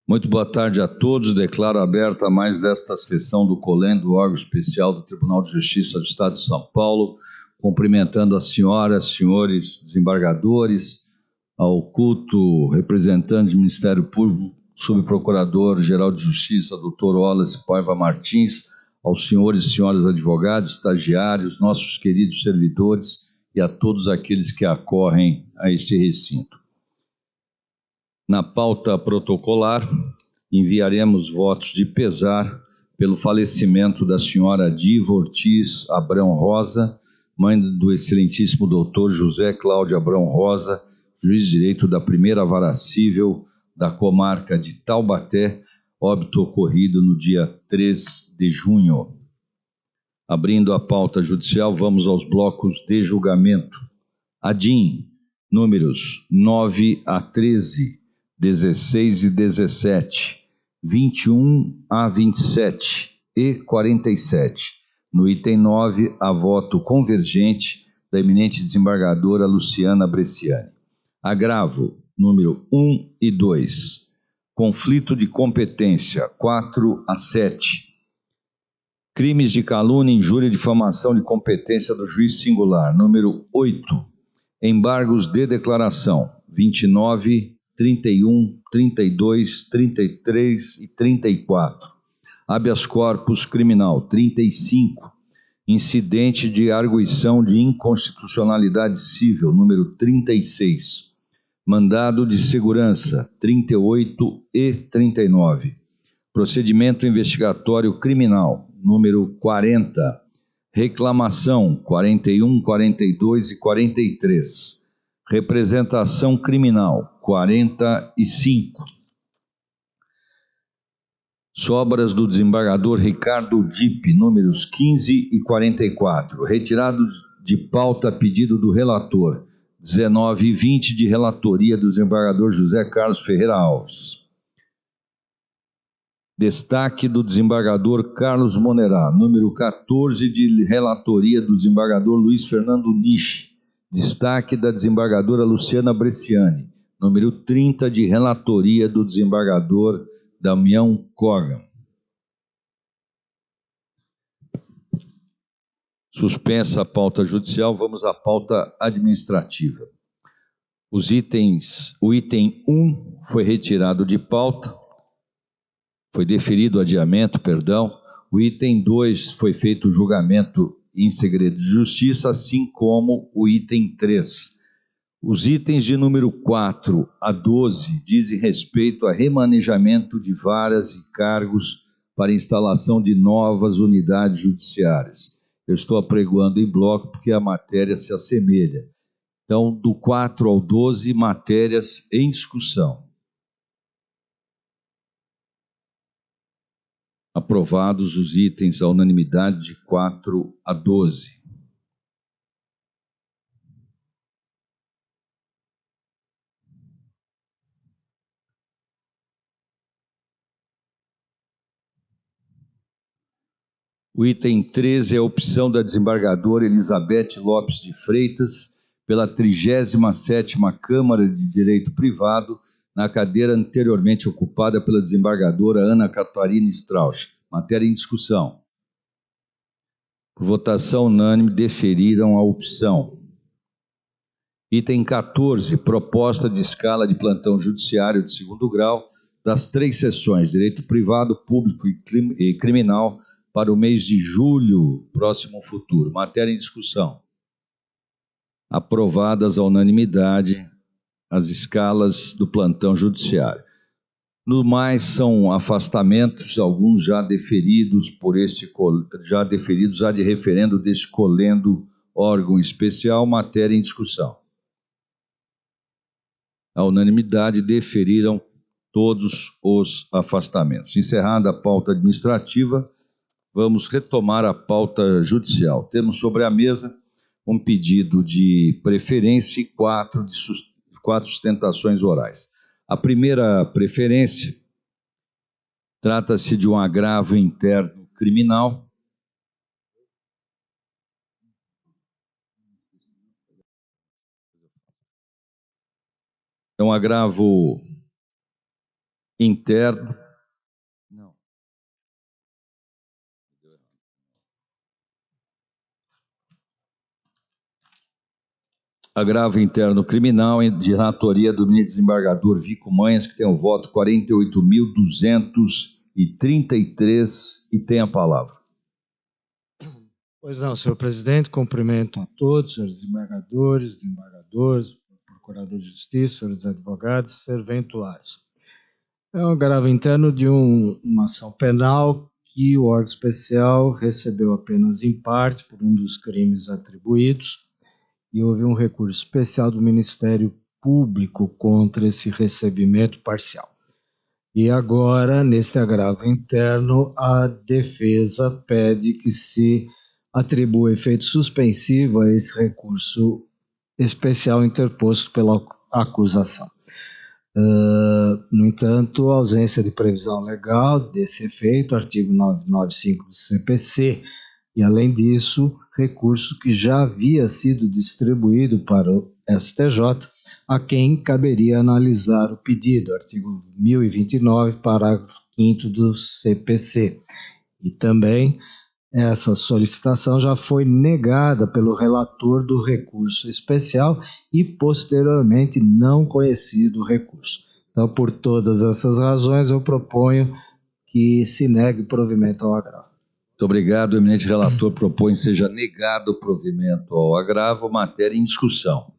Muito boa tarde a todos. Declaro aberta mais desta sessão do COLEN, do órgão especial do Tribunal de Justiça do Estado de São Paulo, cumprimentando as senhoras, senhores desembargadores, ao culto representante do Ministério Público, subprocurador-geral de Justiça, doutor Wallace Paiva Martins, aos senhores e senhoras advogados, estagiários, nossos queridos servidores e a todos aqueles que acorrem a este recinto. Na pauta protocolar, enviaremos votos de pesar pelo falecimento da senhora Diva Ortiz Abrão Rosa, mãe do excelentíssimo doutor José Cláudio Abrão Rosa, juiz de direito da primeira vara civil da comarca de Taubaté, óbito ocorrido no dia 3 de junho. Abrindo a pauta judicial, vamos aos blocos de julgamento. ADIM, números 9 a 13, 16 e 17, 21 a 27 e 47. No item 9, a voto convergente da eminente desembargadora Luciana Bresciani. Agravo, número 1 e 2. Conflito de competência, 4 a 7. Crimes de calúnia, injúria e difamação de competência do juiz singular, número 8. Embargos de declaração, 29, 31, 32, 33 e 34. Habeas corpus criminal, 35. Incidente de arguição de inconstitucionalidade civil, número 36. Mandado de segurança, 38 e 39. Procedimento investigatório criminal, número 40. Reclamação, 41, 42 e 43. Representação criminal, 45. Sobras do desembargador Ricardo Dipp, números 15 e 44. Retirados de pauta a pedido do relator, 19 e 20 de relatoria do desembargador José Carlos Ferreira Alves. Destaque do desembargador Carlos Monerá, número 14 de relatoria do desembargador Luiz Fernando Nishi. Destaque da desembargadora Luciana Bresciani, número 30 de relatoria do desembargador Damião Kogan. Suspensa a pauta judicial, vamos à pauta administrativa. O item 1 foi retirado de pauta, foi deferido o adiamento, perdão. O item 2 foi feito o julgamento em segredo de justiça, assim como o item 3. Os itens de número 4 a 12 dizem respeito a remanejamento de varas e cargos para instalação de novas unidades judiciárias. Eu estou apregoando em bloco porque a matéria se assemelha. Então, do 4 ao 12, matérias em discussão. Aprovados os itens à unanimidade de 4 a 12. O item 13 é a opção da desembargadora Elizabeth Lopes de Freitas pela 37ª Câmara de Direito Privado, na cadeira anteriormente ocupada pela desembargadora Ana Catarina Strauch. Matéria em discussão. Por votação unânime, deferiram a opção. Item 14, proposta de escala de plantão judiciário de segundo grau das 3 sessões, direito privado, público e criminal, para o mês de julho, próximo futuro. Matéria em discussão. Aprovadas à unanimidade as escalas do plantão judiciário. No mais, são afastamentos, alguns já deferidos já de referendo deste colendo órgão especial, matéria em discussão. À unanimidade, deferiram todos os afastamentos. Encerrada a pauta administrativa, vamos retomar a pauta judicial. Temos sobre a mesa um pedido de preferência e 4 sustentações orais. A primeira preferência trata-se de um agravo interno criminal. É um agravo interno. Não. Agravo interno criminal de relatoria do ministro desembargador Vico Manhas, que tem o voto 48.233 e tem a palavra. Pois não, senhor presidente, cumprimento a todos, senhores desembargadores, procurador de justiça, senhores advogados, serventuários. É um agravo interno de uma ação penal que o órgão especial recebeu apenas em parte por um dos crimes atribuídos e houve um recurso especial do Ministério Público contra esse recebimento parcial. E agora, neste agravo interno, a defesa pede que se atribua efeito suspensivo a esse recurso especial interposto pela acusação. No entanto, a ausência de previsão legal desse efeito, artigo 995 do CPC, e além disso, recurso que já havia sido distribuído para o STJ, a quem caberia analisar o pedido, artigo 1029, parágrafo 5º do CPC. E também essa solicitação já foi negada pelo relator do recurso especial e posteriormente não conhecido o recurso. Então, por todas essas razões, eu proponho que se negue provimento ao agravo. Muito obrigado. O eminente relator propõe que seja negado o provimento ao agravo, matéria em discussão.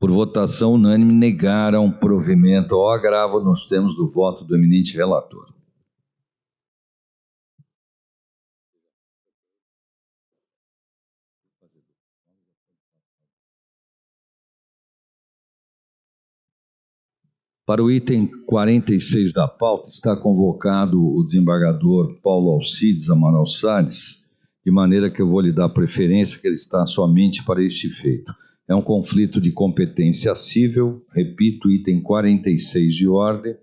Por votação unânime, negaram provimento ao agravo. Nós temos do voto do eminente relator. Para o item 46 da pauta, está convocado o desembargador Paulo Alcides Amaral Salles, de maneira que eu vou lhe dar preferência, que ele está somente para este feito. É um conflito de competência cível, repito, item 46 de ordem,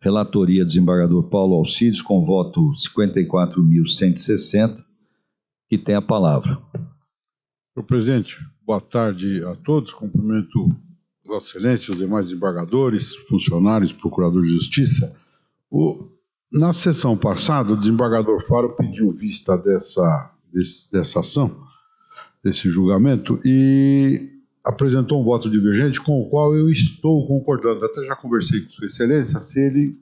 relatoria desembargador Paulo Alcides, com voto 54.160, que tem a palavra. Senhor presidente, boa tarde a todos, cumprimento Vossa Excelência, os demais desembargadores, funcionários, procuradores de justiça. Na sessão passada, o desembargador Faro pediu vista dessa ação, desse julgamento, e apresentou um voto divergente com o qual eu estou concordando. Até já conversei com Sua Excelência, se ele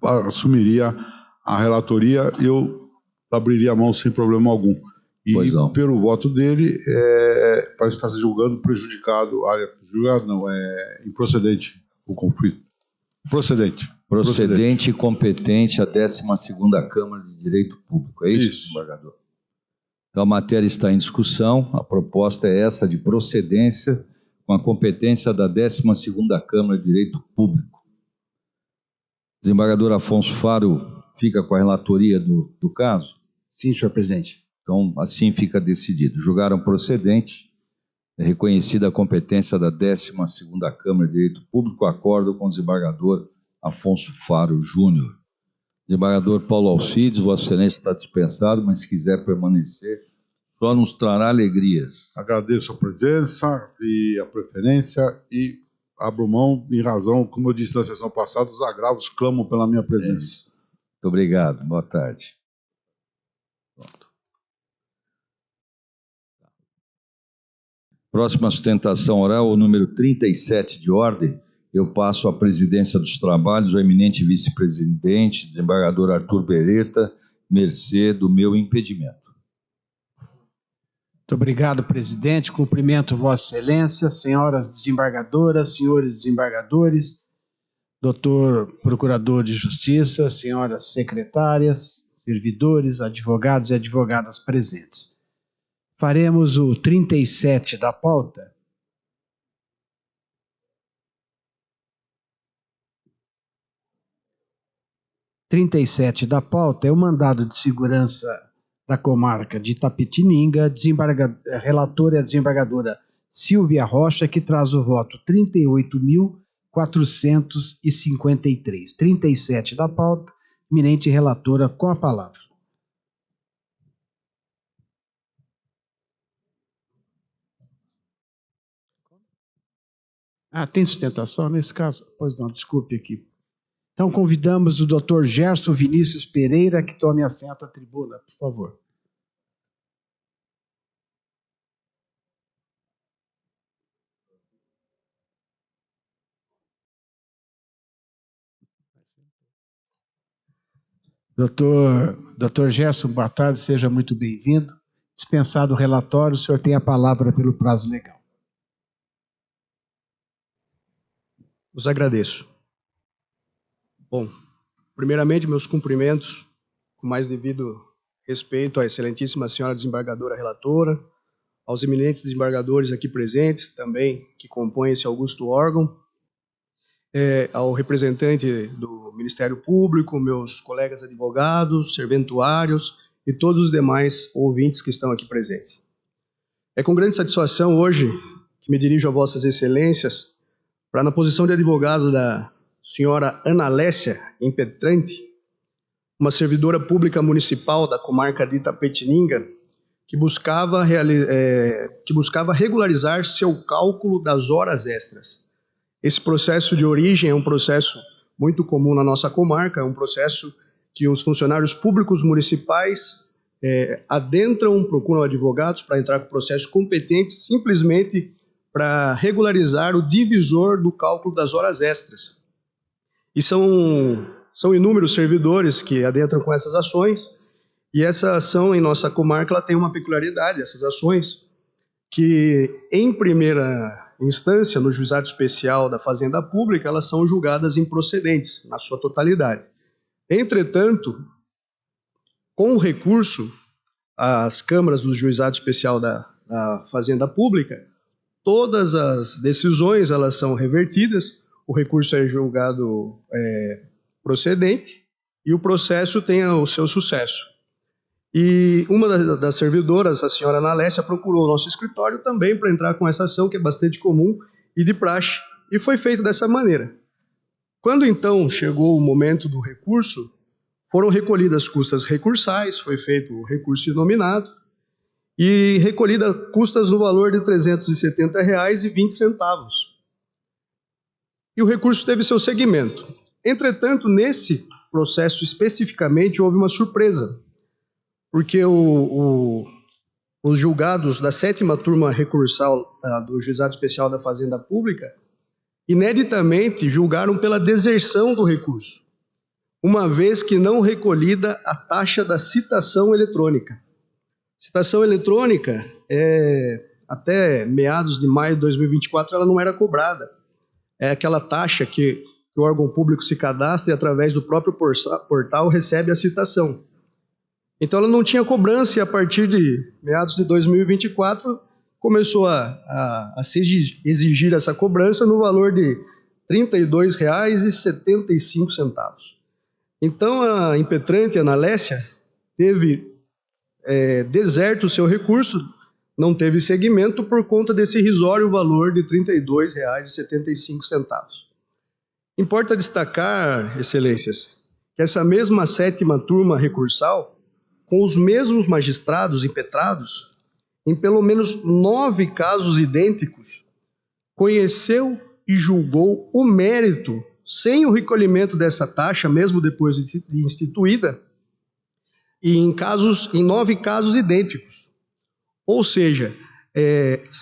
assumiria a relatoria, eu abriria a mão sem problema algum. E pelo voto dele, parece estar se julgando prejudicado, improcedente o conflito. Procedente e competente a 12ª Câmara de Direito Público. É isso, desembargador? Então, a matéria está em discussão. A proposta é essa de procedência com a competência da 12ª Câmara de Direito Público. Desembargador Afonso Faro fica com a relatoria do caso? Sim, senhor presidente. Então, assim fica decidido. Julgaram procedente, é reconhecida a competência da 12ª Câmara de Direito Público, acordo com o desembargador Afonso Faro Júnior. Desembargador Paulo Alcides, Vossa Excelência está dispensado, mas se quiser permanecer, só nos trará alegrias. Agradeço a presença e a preferência e abro mão em razão, como eu disse na sessão passada, os agravos clamam pela minha presença. Muito obrigado. Boa tarde. Pronto. Próxima sustentação oral, o número 37 de ordem. Eu passo a presidência dos trabalhos ao eminente vice-presidente, desembargador Arthur Beretta, mercê do meu impedimento. Muito obrigado, presidente. Cumprimento Vossa Excelência, senhoras desembargadoras, senhores desembargadores, doutor procurador de justiça, senhoras secretárias, servidores, advogados e advogadas presentes. Faremos o 37 da pauta. O 37 da pauta é o mandado de segurança da comarca de Itapetininga, relatora é a desembargadora Silvia Rocha, que traz o voto 38.453. 37 da pauta, eminente relatora, com a palavra. Ah, tem sustentação nesse caso? Pois não, desculpe aqui. Então, convidamos o Dr. Gerson Vinícius Pereira, que tome assento à tribuna, por favor. Doutor Gerson, boa tarde, seja muito bem-vindo. Dispensado o relatório, o senhor tem a palavra pelo prazo legal. Os agradeço. Bom, primeiramente, meus cumprimentos, com mais devido respeito à excelentíssima senhora desembargadora relatora, aos eminentes desembargadores aqui presentes, também, que compõem esse augusto órgão, ao representante do Ministério Público, meus colegas advogados, serventuários e todos os demais ouvintes que estão aqui presentes. É com grande satisfação hoje que me dirijo a vossas excelências para, na posição de advogado da senhora Ana Lécia Impetrante, uma servidora pública municipal da comarca de Itapetininga, que buscava regularizar seu cálculo das horas extras. Esse processo de origem é um processo muito comum na nossa comarca, é um processo que os funcionários públicos municipais procuram advogados para entrar com processos competentes, simplesmente para regularizar o divisor do cálculo das horas extras. E são inúmeros servidores que adentram com essas ações, e essa ação em nossa comarca ela tem uma peculiaridade, essas ações, que em primeira instância, no Juizado Especial da Fazenda Pública, elas são julgadas improcedentes, na sua totalidade. Entretanto, com o recurso às câmaras do Juizado Especial da Fazenda Pública, todas as decisões elas são revertidas, o recurso é julgado procedente e o processo tem o seu sucesso. E uma das servidoras, a senhora Ana Lécia, procurou o nosso escritório também para entrar com essa ação, que é bastante comum e de praxe, e foi feito dessa maneira. Quando então chegou o momento do recurso, foram recolhidas custas recursais, foi feito o recurso inominado, e recolhida custas no valor de R$ 370,20. E o recurso teve seu seguimento. Entretanto, nesse processo especificamente, houve uma surpresa, porque os julgados da 7ª turma recursal do Juizado Especial da Fazenda Pública, ineditamente julgaram pela deserção do recurso, uma vez que não recolhida a taxa da citação eletrônica. Citação eletrônica, até meados de maio de 2024, ela não era cobrada. É aquela taxa que o órgão público se cadastra e, através do próprio portal, recebe a citação. Então, ela não tinha cobrança e, a partir de meados de 2024, começou a se exigir essa cobrança no valor de R$ 32,75. Então, a impetrante Ana Lécia teve deserto o seu recurso, não teve seguimento por conta desse irrisório valor de R$ 32,75. Importa destacar, excelências, que essa mesma 7ª turma recursal, com os mesmos magistrados impetrados, em pelo menos 9 casos idênticos, conheceu e julgou o mérito, sem o recolhimento dessa taxa, mesmo depois de instituída, e em 9 casos idênticos. Ou seja,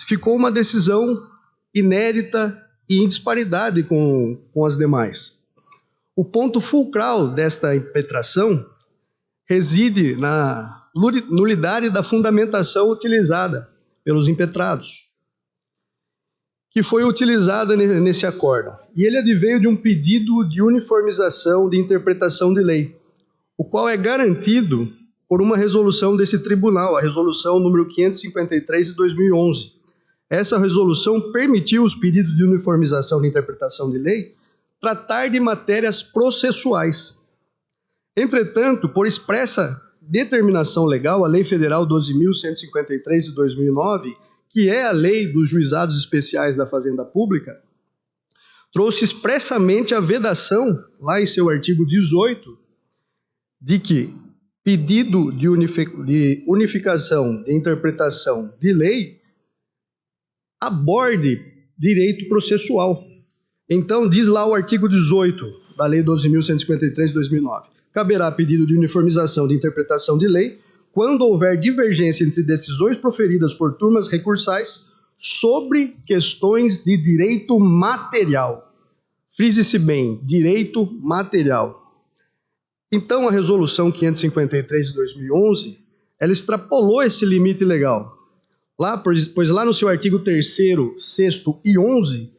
ficou uma decisão inédita e em disparidade com as demais. O ponto fulcral desta impetração reside na nulidade da fundamentação utilizada pelos impetrados, que foi utilizada nesse acórdão. E ele adveio de um pedido de uniformização de interpretação de lei, o qual é garantido por uma resolução desse tribunal, a resolução número 553 de 2011. Essa resolução permitiu os pedidos de uniformização de interpretação de lei tratar de matérias processuais. Entretanto, por expressa determinação legal, a Lei Federal 12.153 de 2009, que é a lei dos juizados especiais da Fazenda Pública, trouxe expressamente a vedação, lá em seu artigo 18, de que pedido de unificação de interpretação de lei aborde direito processual. Então, diz lá o artigo 18 da Lei 12.153 de 2009. Caberá pedido de uniformização de interpretação de lei quando houver divergência entre decisões proferidas por turmas recursais sobre questões de direito material. Frise-se bem, direito material. Então, a Resolução 553 de 2011, ela extrapolou esse limite legal. Pois lá no seu artigo 3º, 6º e 11,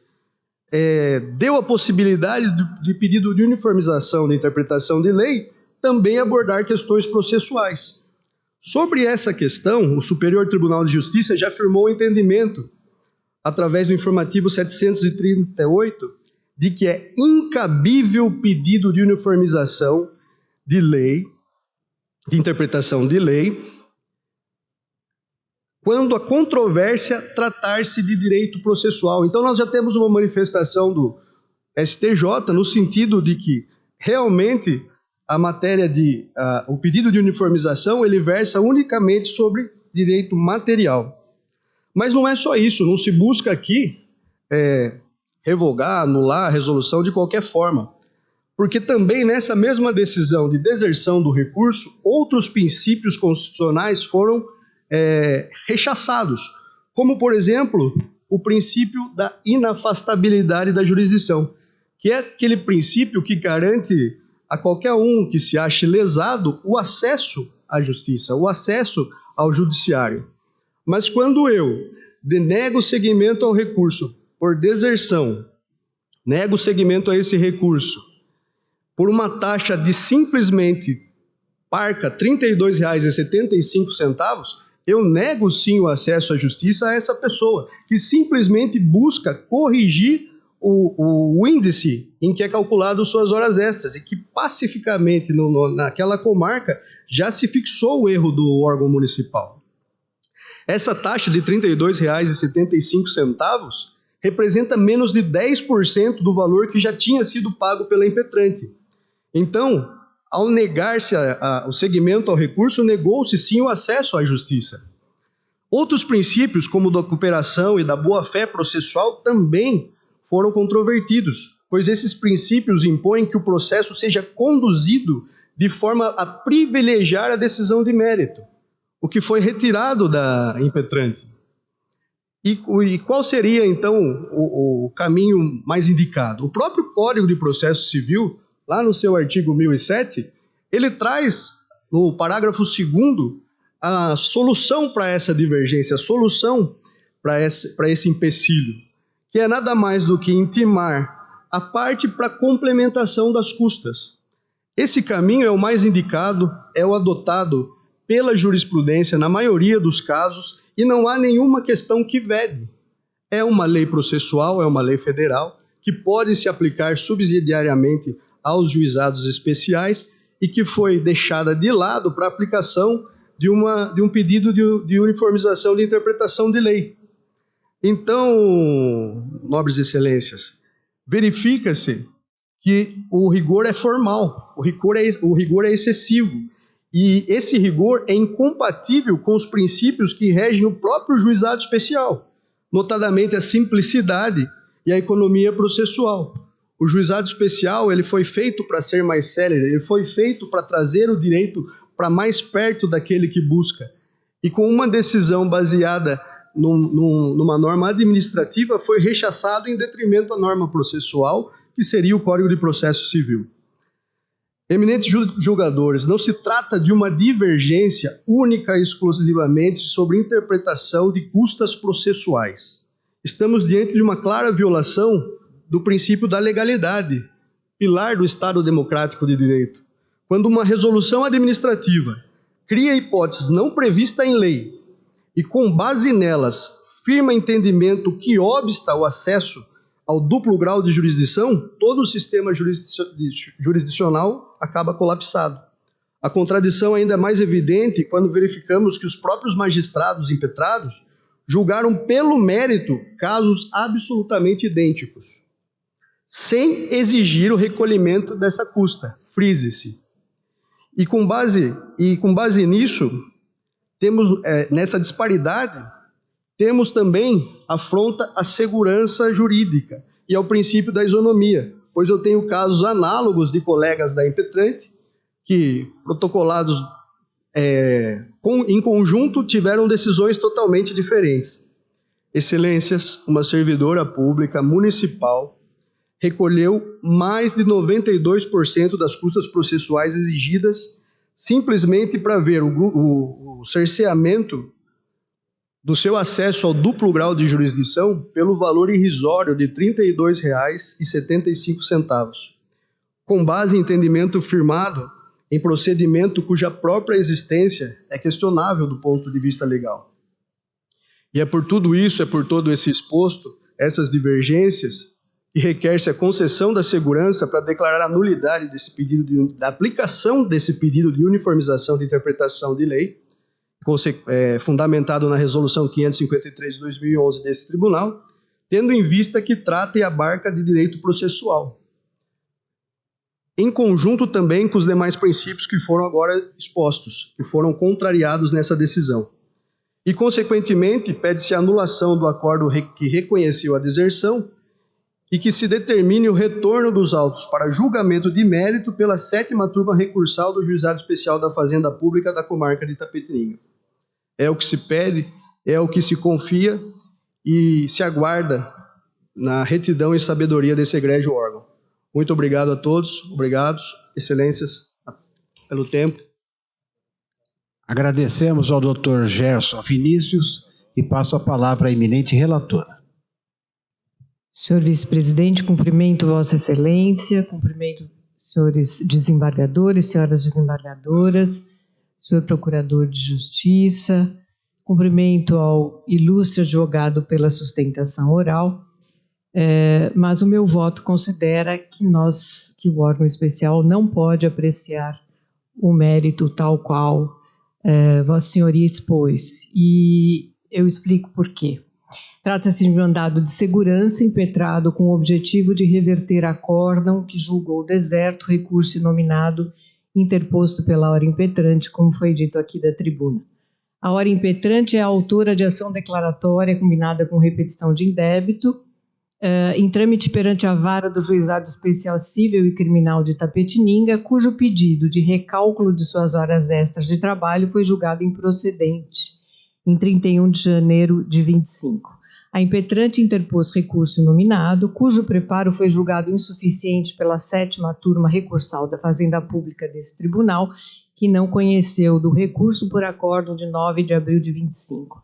deu a possibilidade de pedido de uniformização de interpretação de lei também abordar questões processuais. Sobre essa questão, o Superior Tribunal de Justiça já firmou o entendimento, através do informativo 738, de que é incabível pedido de uniformização de lei, de interpretação de lei, quando a controvérsia tratar-se de direito processual. Então, nós já temos uma manifestação do STJ no sentido de que, realmente, a matéria o pedido de uniformização, ele versa unicamente sobre direito material. Mas não é só isso, não se busca aqui revogar, anular a resolução de qualquer forma. Porque também nessa mesma decisão de deserção do recurso, outros princípios constitucionais foram rechaçados, como, por exemplo, o princípio da inafastabilidade da jurisdição, que é aquele princípio que garante a qualquer um que se ache lesado o acesso à justiça, o acesso ao judiciário. Mas quando eu denego seguimento ao recurso por deserção, nego seguimento a esse recurso por uma taxa de simplesmente parca R$ 32,75, eu nego sim o acesso à justiça a essa pessoa, que simplesmente busca corrigir o índice em que é calculado suas horas extras, e que pacificamente naquela comarca já se fixou o erro do órgão municipal. Essa taxa de R$ 32,75 representa menos de 10% do valor que já tinha sido pago pela impetrante. Então, ao negar-se o seguimento ao recurso, negou-se sim o acesso à justiça. Outros princípios, como o da cooperação e da boa-fé processual, também foram controvertidos, pois esses princípios impõem que o processo seja conduzido de forma a privilegiar a decisão de mérito, o que foi retirado da impetrante. E qual seria, então, o caminho mais indicado? O próprio Código de Processo Civil, lá no seu artigo 1007, ele traz, no parágrafo 2º, a solução para essa divergência, a solução para esse empecilho, que é nada mais do que intimar a parte para complementação das custas. Esse caminho é o mais indicado, é o adotado pela jurisprudência na maioria dos casos, e não há nenhuma questão que vede. É uma lei processual, é uma lei federal, que pode se aplicar subsidiariamente aos juizados especiais e que foi deixada de lado para aplicação de um pedido de uniformização de interpretação de lei. Então, nobres excelências, verifica-se que o rigor é formal, o rigor é excessivo, e esse rigor é incompatível com os princípios que regem o próprio juizado especial, notadamente a simplicidade e a economia processual. O juizado especial ele foi feito para ser mais célere, ele foi feito para trazer o direito para mais perto daquele que busca. E com uma decisão baseada numa norma administrativa, foi rechaçado em detrimento da norma processual, que seria o Código de Processo Civil. Eminentes julgadores, não se trata de uma divergência única e exclusivamente sobre interpretação de custas processuais. Estamos diante de uma clara violação do princípio da legalidade, pilar do Estado Democrático de Direito. Quando uma resolução administrativa cria hipóteses não previstas em lei e, com base nelas, firma entendimento que obsta o acesso ao duplo grau de jurisdição, todo o sistema jurisdicional acaba colapsado. A contradição ainda é mais evidente quando verificamos que os próprios magistrados impetrados julgaram pelo mérito casos absolutamente idênticos, sem exigir o recolhimento dessa custa, frise-se. E com base nisso, temos nessa disparidade, Temos também afronta à segurança jurídica e ao princípio da isonomia, pois eu tenho casos análogos de colegas da Impetrante que, protocolados em conjunto, tiveram decisões totalmente diferentes. Excelências, uma servidora pública municipal recolheu mais de 92% das custas processuais exigidas simplesmente para ver o cerceamento do seu acesso ao duplo grau de jurisdição pelo valor irrisório de R$ 32,75, com base em entendimento firmado em procedimento cuja própria existência é questionável do ponto de vista legal. E é por tudo isso, é por todo esse exposto, essas divergências, que requer-se a concessão da segurança para declarar a nulidade desse pedido da aplicação desse pedido de uniformização de interpretação de lei, fundamentado na Resolução 553 de 2011 desse tribunal, tendo em vista que trata e abarca de direito processual, em conjunto também com os demais princípios que foram agora expostos, que foram contrariados nessa decisão. E, consequentemente, pede-se a anulação do acordo que reconheceu a deserção e que se determine o retorno dos autos para julgamento de mérito pela 7ª turma recursal do Juizado Especial da Fazenda Pública da Comarca de Itapetininga. É o que se pede, é o que se confia e se aguarda na retidão e sabedoria desse egrégio órgão. Muito obrigado a todos, obrigados, excelências, pelo tempo. Agradecemos ao Dr. Gerson Vinícius e passo a palavra à eminente relatora. Senhor vice-presidente, cumprimento Vossa Excelência, cumprimento senhores desembargadores, senhoras desembargadoras, senhor procurador de Justiça, cumprimento ao ilustre advogado pela sustentação oral, mas o meu voto considera que o órgão especial não pode apreciar o mérito tal qual Vossa Senhoria expôs, e eu explico por quê. Trata-se de um mandado de segurança impetrado com o objetivo de reverter acórdão que julgou deserto recurso inominado interposto pela hora impetrante, como foi dito aqui da tribuna. A hora impetrante é a autora de ação declaratória combinada com repetição de indébito, em trâmite perante a vara do Juizado Especial Cível e Criminal de Itapetininga, cujo pedido de recálculo de suas horas extras de trabalho foi julgado improcedente em 31 de janeiro de 25. A impetrante interpôs recurso nominado, cujo preparo foi julgado insuficiente pela 7ª turma recursal da Fazenda Pública desse tribunal, que não conheceu do recurso por acórdão de 9 de abril de 25.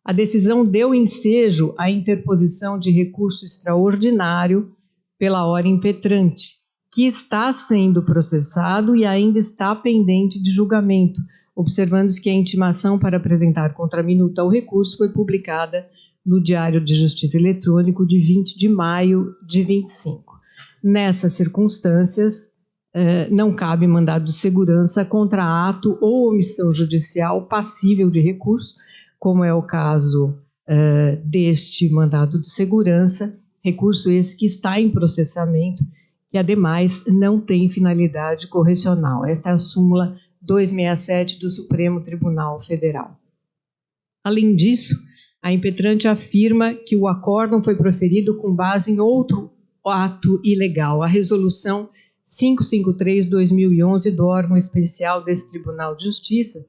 A decisão deu ensejo à interposição de recurso extraordinário pela hora impetrante, que está sendo processado e ainda está pendente de julgamento, observando que a intimação para apresentar contraminuta ao recurso foi publicada no Diário de Justiça Eletrônico de 20 de maio de 25. Nessas circunstâncias, não cabe mandado de segurança contra ato ou omissão judicial passível de recurso, como é o caso deste mandado de segurança, recurso esse que está em processamento, que, ademais, não tem finalidade correcional. Esta é a súmula 267 do Supremo Tribunal Federal. Além disso, a impetrante afirma que o acórdão foi proferido com base em outro ato ilegal, a Resolução 553/2011 do órgão especial desse Tribunal de Justiça,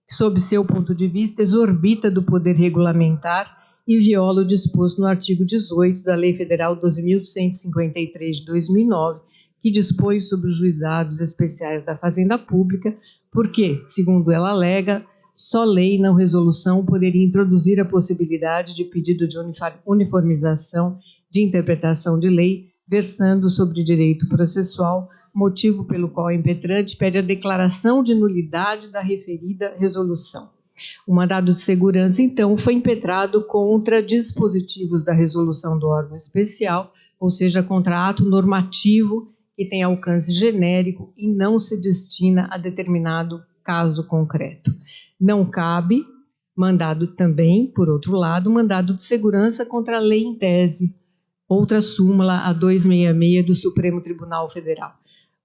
que, sob seu ponto de vista, exorbita do poder regulamentar e viola o disposto no artigo 18 da Lei Federal 12.153 de 2009, que dispõe sobre os juizados especiais da Fazenda Pública, porque, segundo ela alega, só lei, não resolução, poderia introduzir a possibilidade de pedido de uniformização de interpretação de lei, versando sobre direito processual, motivo pelo qual a impetrante pede a declaração de nulidade da referida resolução. O mandado de segurança, então, foi impetrado contra dispositivos da resolução do órgão especial, ou seja, contra ato normativo que tem alcance genérico e não se destina a determinado caso concreto. Não cabe mandado também, por outro lado, mandado de segurança contra a lei em tese, outra súmula, a 266 do Supremo Tribunal Federal.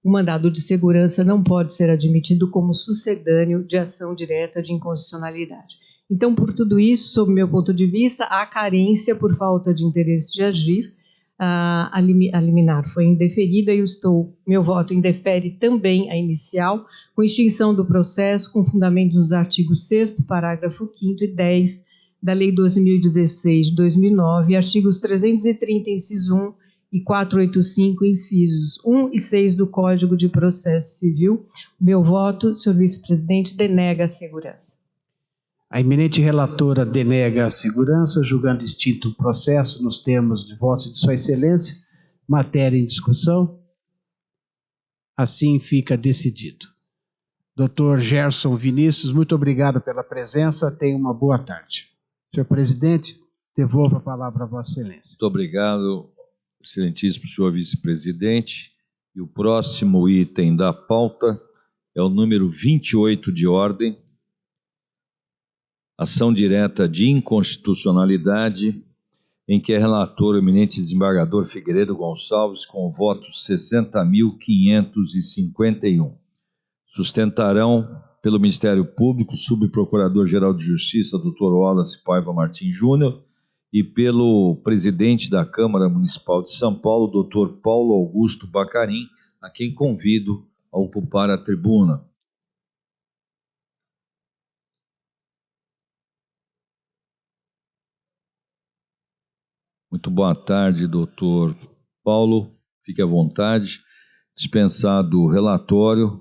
O mandado de segurança não pode ser admitido como sucedâneo de ação direta de inconstitucionalidade. Então, por tudo isso, sob meu ponto de vista, há carência por falta de interesse de agir. A liminar foi indeferida e meu voto indefere também a inicial, com extinção do processo, com fundamento nos artigos 6º, parágrafo 5º e 10 da Lei 2016 de 2009, e artigos 330, inciso 1, e 485, incisos 1 e 6 do Código de Processo Civil. O meu voto, senhor vice-presidente, denega a segurança. A eminente relatora denega a segurança, julgando extinto o processo nos termos de voto de Sua Excelência. Matéria em discussão. Assim fica decidido. Dr. Gerson Vinícius, muito obrigado pela presença. Tenha uma boa tarde. Senhor presidente, devolvo a palavra a Vossa Excelência. Muito obrigado, excelentíssimo senhor vice-presidente. E o próximo item da pauta é o número 28 de ordem. Ação direta de inconstitucionalidade, em que é relator o eminente desembargador Figueiredo Gonçalves, com o voto 60.551. Sustentarão, pelo Ministério Público, subprocurador-geral de Justiça, Dr. Wallace Paiva Martins Júnior, e pelo presidente da Câmara Municipal de São Paulo, Dr. Paulo Augusto Bacarim, a quem convido a ocupar a tribuna. Muito boa tarde, doutor Paulo. Fique à vontade. Dispensado o relatório,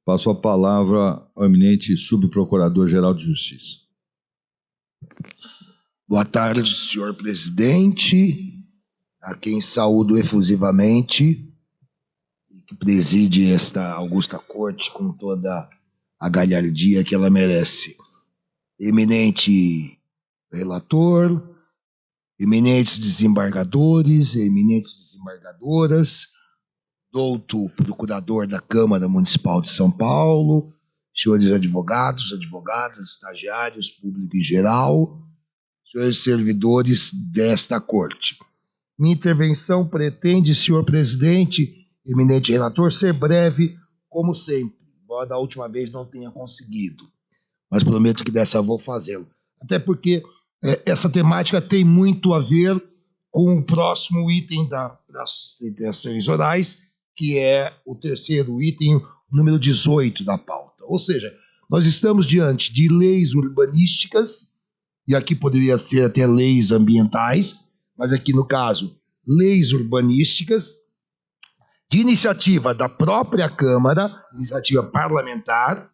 passo a palavra ao eminente subprocurador-geral de Justiça. Boa tarde, senhor presidente, a quem saúdo efusivamente, e que preside esta augusta corte com toda a galhardia que ela merece. Eminente relator, eminentes desembargadores, eminentes desembargadoras, douto procurador da Câmara Municipal de São Paulo, senhores advogados, advogadas, estagiários, público em geral, senhores servidores desta corte. Minha intervenção pretende, senhor presidente, eminente relator, ser breve, como sempre, embora da última vez não tenha conseguido, mas prometo que dessa vou fazê-lo. Até porque essa temática tem muito a ver com o próximo item das intenções orais, que é o terceiro item, número 18 da pauta. Ou seja, nós estamos diante de leis urbanísticas, e aqui poderia ser até leis ambientais, mas aqui no caso, leis urbanísticas, de iniciativa da própria Câmara, iniciativa parlamentar,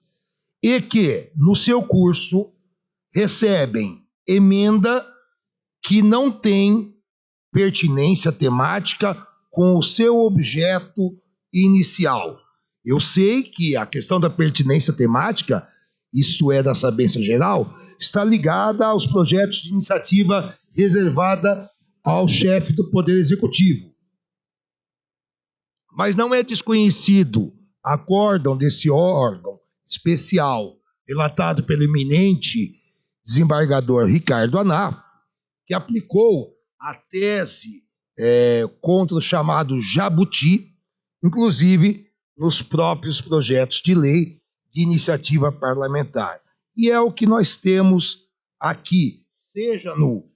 e que, no seu curso, recebem emenda que não tem pertinência temática com o seu objeto inicial. Eu sei que a questão da pertinência temática, isso é da sabência geral, está ligada aos projetos de iniciativa reservada ao chefe do Poder Executivo. Mas não é desconhecido acórdão desse órgão especial, relatado pelo eminente desembargador Ricardo Aná, que aplicou a tese contra o chamado Jabuti, inclusive nos próprios projetos de lei de iniciativa parlamentar. E é o que nós temos aqui, seja no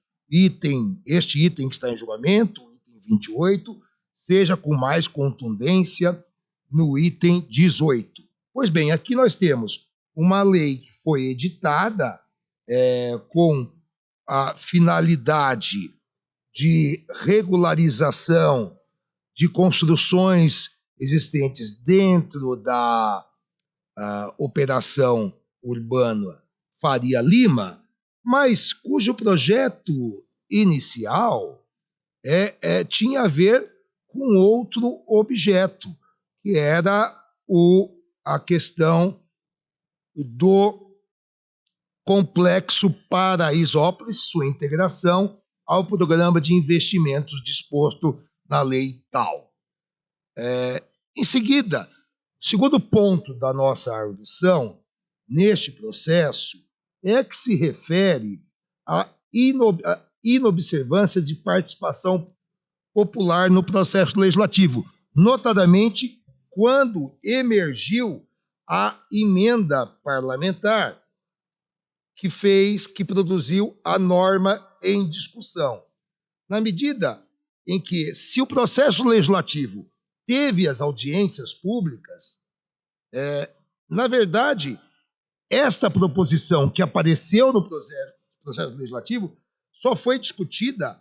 este item que está em julgamento, o item 28, seja com mais contundência no item 18. Pois bem, aqui nós temos uma lei que foi editada com a finalidade de regularização de construções existentes dentro da operação urbana Faria Lima, mas cujo projeto inicial tinha a ver com outro objeto, que era a questão do Complexo Paraisópolis, sua integração ao programa de investimentos disposto na lei tal. Em seguida, o segundo ponto da nossa arguição neste processo é que se refere à inobservância de participação popular no processo legislativo, notadamente quando emergiu a emenda parlamentar, que produziu a norma em discussão. Na medida em que, se o processo legislativo teve as audiências públicas, na verdade, esta proposição que apareceu no processo legislativo só foi discutida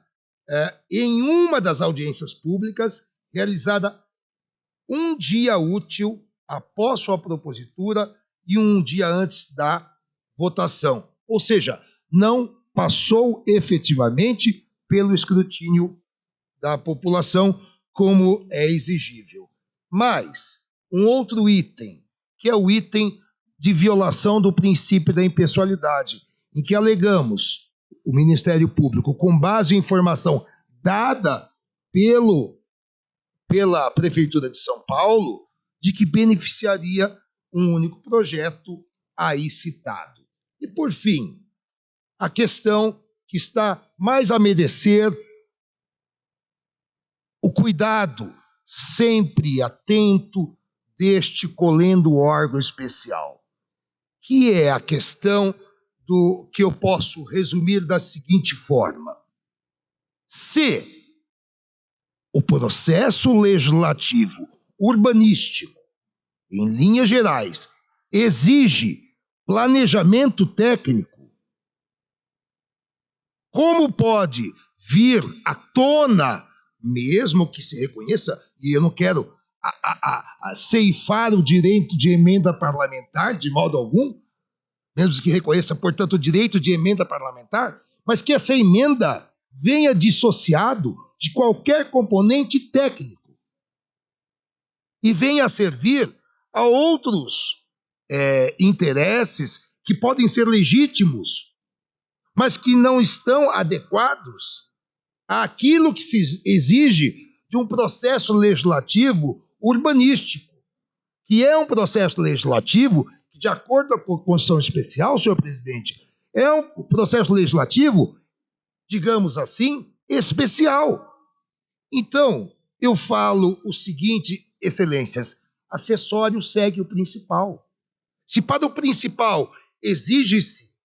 em uma das audiências públicas realizada um dia útil após sua propositura e um dia antes da votação. Ou seja, não passou efetivamente pelo escrutínio da população como é exigível. Mas um outro item, que é o item de violação do princípio da impessoalidade, em que alegamos o Ministério Público, com base em informação dada pela Prefeitura de São Paulo, de que beneficiaria um único projeto aí citado. E, por fim, a questão que está mais a merecer o cuidado sempre atento deste colendo órgão especial, que é a questão do que eu posso resumir da seguinte forma: se o processo legislativo urbanístico, em linhas gerais, exige planejamento técnico, como pode vir à tona, mesmo que se reconheça, e eu não quero ceifar o direito de emenda parlamentar de modo algum, mesmo que reconheça, portanto, o direito de emenda parlamentar, mas que essa emenda venha dissociado de qualquer componente técnico e venha a servir a outros interesses que podem ser legítimos, mas que não estão adequados àquilo que se exige de um processo legislativo urbanístico, que é um processo legislativo que, de acordo com a Constituição Especial, senhor presidente, é um processo legislativo, digamos assim, especial. Então, eu falo o seguinte, excelências: acessório segue o principal. Se para o principal exige-se,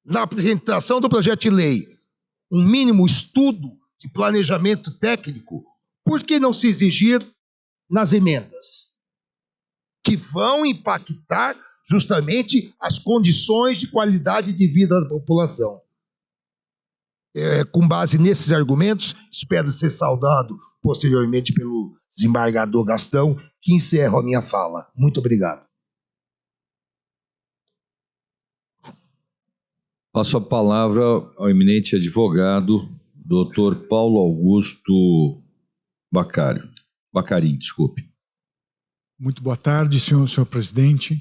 na apresentação do projeto de lei, um mínimo estudo de planejamento técnico, por que não se exigir nas emendas, que vão impactar justamente as condições de qualidade de vida da população? Com base nesses argumentos, espero ser saudado posteriormente pelo desembargador Gastão, que encerra a minha fala. Muito obrigado. Passo a palavra ao eminente advogado, doutor Paulo Augusto Bacarin, desculpe. Muito boa tarde, senhor presidente.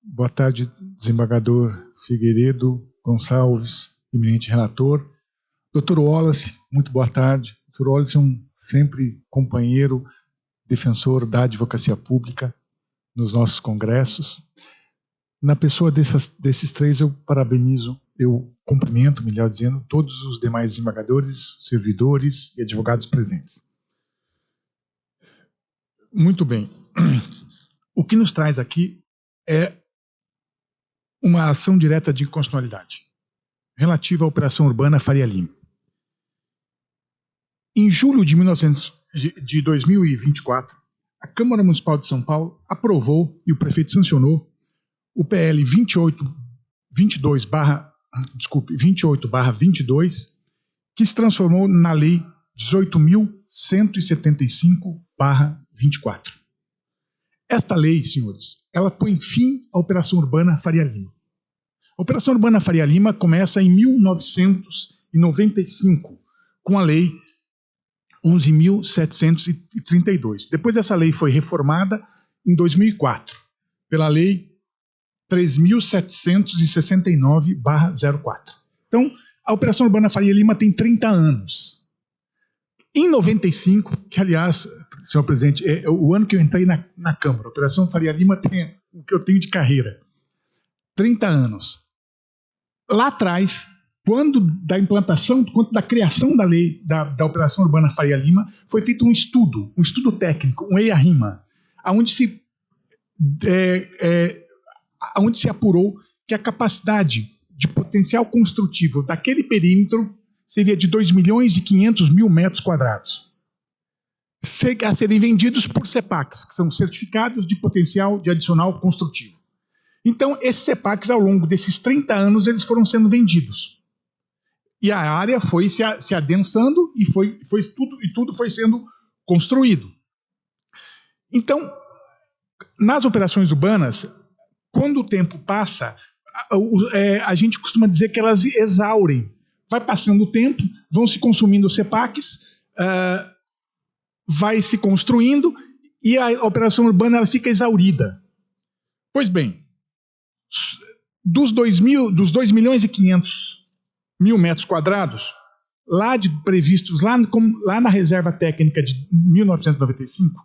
Boa tarde, desembargador Figueiredo Gonçalves, eminente relator. Doutor Wallace, muito boa tarde. Doutor Wallace é um sempre companheiro, defensor da advocacia pública nos nossos congressos. Na pessoa desses três, eu parabenizo, eu cumprimento, melhor dizendo, todos os demais desembargadores, servidores e advogados presentes. Muito bem. O que nos traz aqui é uma ação direta de inconstitucionalidade relativa à Operação Urbana Faria Lima. Em julho de 2024, a Câmara Municipal de São Paulo aprovou e o prefeito sancionou o PL 28/22, que se transformou na Lei 18.175/24. Esta lei, senhores, ela põe fim à Operação Urbana Faria Lima. A Operação Urbana Faria Lima começa em 1995, com a Lei 11.732. Depois essa lei foi reformada em 2004, pela Lei 3.769/04. Então, a Operação Urbana Faria Lima tem 30 anos. Em 95, que aliás, senhor presidente, é o ano que eu entrei na Câmara, a Operação Faria Lima tem o que eu tenho de carreira. 30 anos. Lá atrás, quando da implantação, quando da criação da lei da Operação Urbana Faria Lima, foi feito um estudo técnico, um EIA-RIMA, onde se onde se apurou que a capacidade de potencial construtivo daquele perímetro seria de 2.500.000 metros quadrados, a serem vendidos por CEPACs, que são certificados de potencial de adicional construtivo. Então, esses CEPACs, ao longo desses 30 anos, eles foram sendo vendidos. E a área foi se adensando e tudo foi sendo construído. Então, nas operações urbanas, quando o tempo passa, a gente costuma dizer que elas exaurem. Vai passando o tempo, vão se consumindo CEPACs, vai se construindo e a operação urbana ela fica exaurida. Pois bem, dos 2.500.000 metros quadrados, previstos lá na reserva técnica de 1995,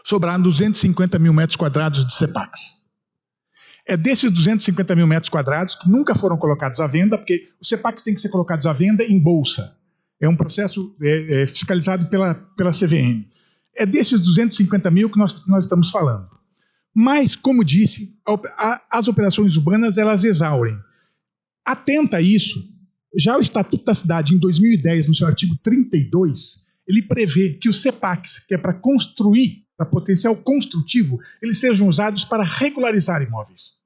sobraram 250.000 metros quadrados de CEPACs. É desses 250.000 metros quadrados que nunca foram colocados à venda, porque os CEPACs têm que ser colocados à venda em bolsa. É um processo fiscalizado pela CVM. É desses 250.000 que nós estamos falando. Mas, como disse, as operações urbanas elas exaurem. Atenta a isso, já o Estatuto da Cidade, em 2010, no seu artigo 32, ele prevê que os CEPACs, que é para construir, para potencial construtivo, eles sejam usados para regularizar imóveis.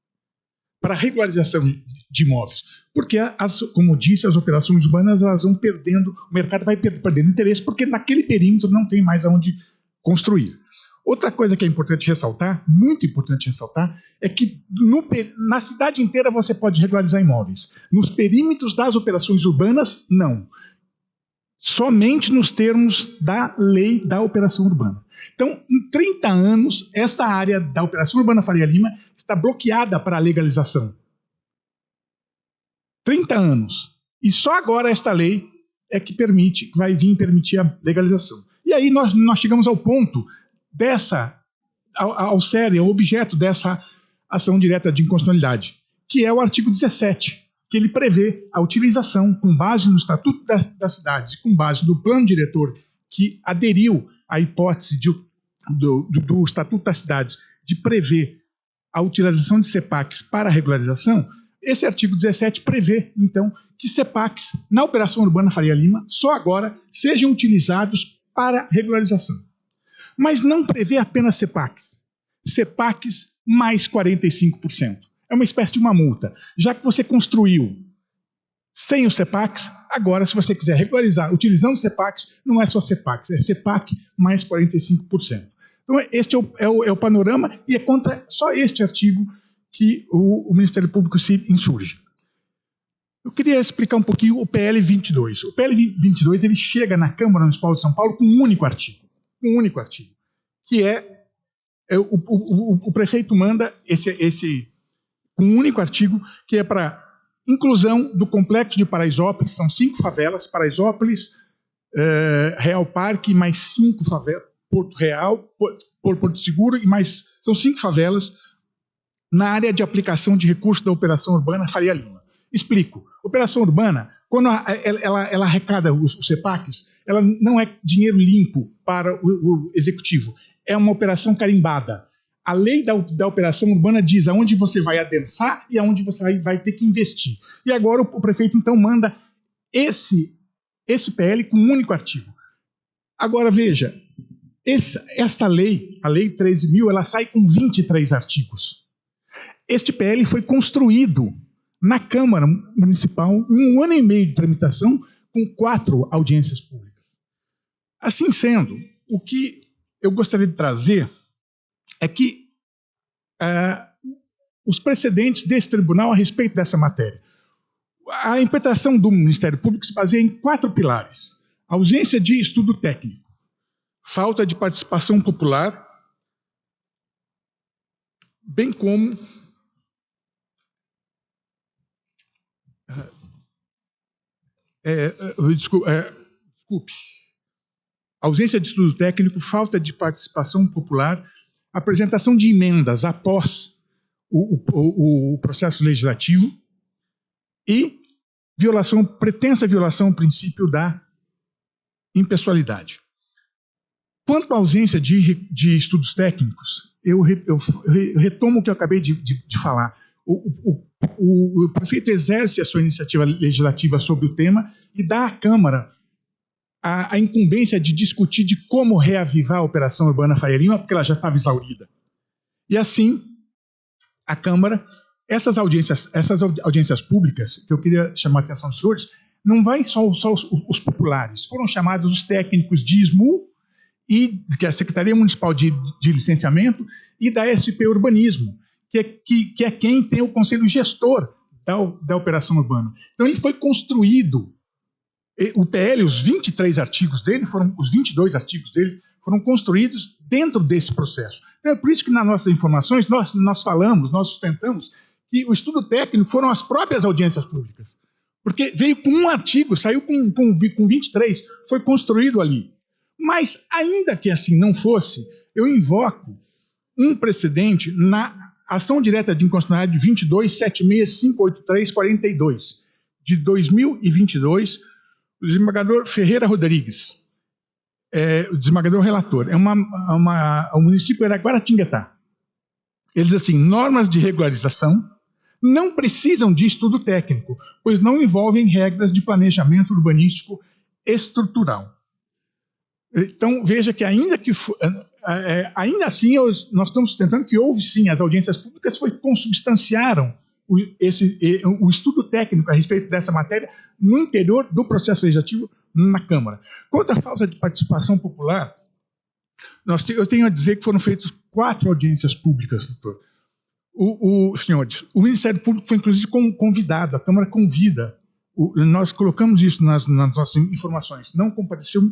Para regularização de imóveis. Porque, como disse, as operações urbanas elas vão perdendo, o mercado vai perdendo interesse, porque naquele perímetro não tem mais aonde construir. Outra coisa que é importante ressaltar, muito importante ressaltar, é que na cidade inteira você pode regularizar imóveis. Nos perímetros das operações urbanas, não. Somente nos termos da lei da operação urbana. Então, em 30 anos, esta área da operação urbana Faria Lima está bloqueada para a legalização. 30 anos. E só agora esta lei é que vai vir permitir a legalização. E aí nós chegamos ao ponto ao objeto dessa ação direta de inconstitucionalidade, que é o artigo 17, que ele prevê a utilização, com base no Estatuto das Cidades e com base no plano diretor que aderiu à hipótese do Estatuto das Cidades de prever a utilização de CEPACs para regularização. Esse artigo 17 prevê, então, que CEPACs, na Operação Urbana Faria Lima, só agora sejam utilizados para regularização. Mas não prevê apenas CEPACs. CEPACs mais 45%. É uma espécie de uma multa. Já que você construiu sem os CEPACs, agora, se você quiser regularizar utilizando CEPACs, não é só CEPACs, é CEPAC mais 45%. Então, este é o panorama, e é contra só este artigo que o Ministério Público se insurge. Eu queria explicar um pouquinho o PL 22. O PL 22 ele chega na Câmara Municipal de São Paulo com um único artigo. Que o prefeito manda um único artigo, que é para inclusão do complexo de Paraisópolis, são 5 favelas, Paraisópolis, Real Parque, mais 5 favelas, Porto Real, Porto Seguro, e mais, são 5 favelas, na área de aplicação de recursos da Operação Urbana Faria Lima. Explico. Operação Urbana, quando ela arrecada os CEPACs, ela não é dinheiro limpo para o executivo, é uma operação carimbada. A lei da operação urbana diz aonde você vai adensar e aonde você vai ter que investir. E agora o prefeito, então, manda esse PL com um único artigo. Agora, veja, esta lei, a Lei 13.000, ela sai com 23 artigos. Este PL foi construído na Câmara Municipal em 1 ano e meio de tramitação, com 4 audiências públicas. Assim sendo, o que eu gostaria de trazer é que os precedentes desse tribunal a respeito dessa matéria. A interpretação do Ministério Público se baseia em 4 pilares. Ausência de estudo técnico, falta de participação popular, bem como ausência de estudo técnico, falta de participação popular, apresentação de emendas após o processo legislativo e pretensa violação ao princípio da impessoalidade. Quanto à ausência de estudos técnicos, eu retomo o que eu acabei de falar. O prefeito exerce a sua iniciativa legislativa sobre o tema e dá à Câmara a incumbência de discutir de como reavivar a Operação Urbana Faria Lima, porque ela já estava exaurida. E assim, a Câmara, essas audiências públicas, que eu queria chamar a atenção dos senhores, não vai só os populares, foram chamados os técnicos de SMU, que é a Secretaria Municipal de Licenciamento, e da SP Urbanismo, que é quem tem o conselho gestor da Operação Urbana. Então ele foi construído, o PL, os 23 artigos dele, os 22 artigos dele, foram construídos dentro desse processo. Então é por isso que nas nossas informações nós falamos, nós sustentamos que o estudo técnico foram as próprias audiências públicas. Porque veio com um artigo, saiu com 23, foi construído ali. Mas, ainda que assim não fosse, eu invoco um precedente na ação direta de inconstitucionalidade 22.76583/42, de 2022, o desembargador Ferreira Rodrigues, o desembargador relator, o município era Guaratinguetá. Ele diz assim: normas de regularização não precisam de estudo técnico, pois não envolvem regras de planejamento urbanístico estrutural. Então, veja que ainda assim, nós estamos tentando que houve sim, as audiências públicas consubstanciaram o estudo técnico a respeito dessa matéria no interior do processo legislativo na Câmara. Quanto à falta de participação popular, eu tenho a dizer que foram feitas 4 audiências públicas, doutor. Senhores, o Ministério Público foi inclusive convidado, a Câmara convida, nós colocamos isso nas nossas informações, não compareceu.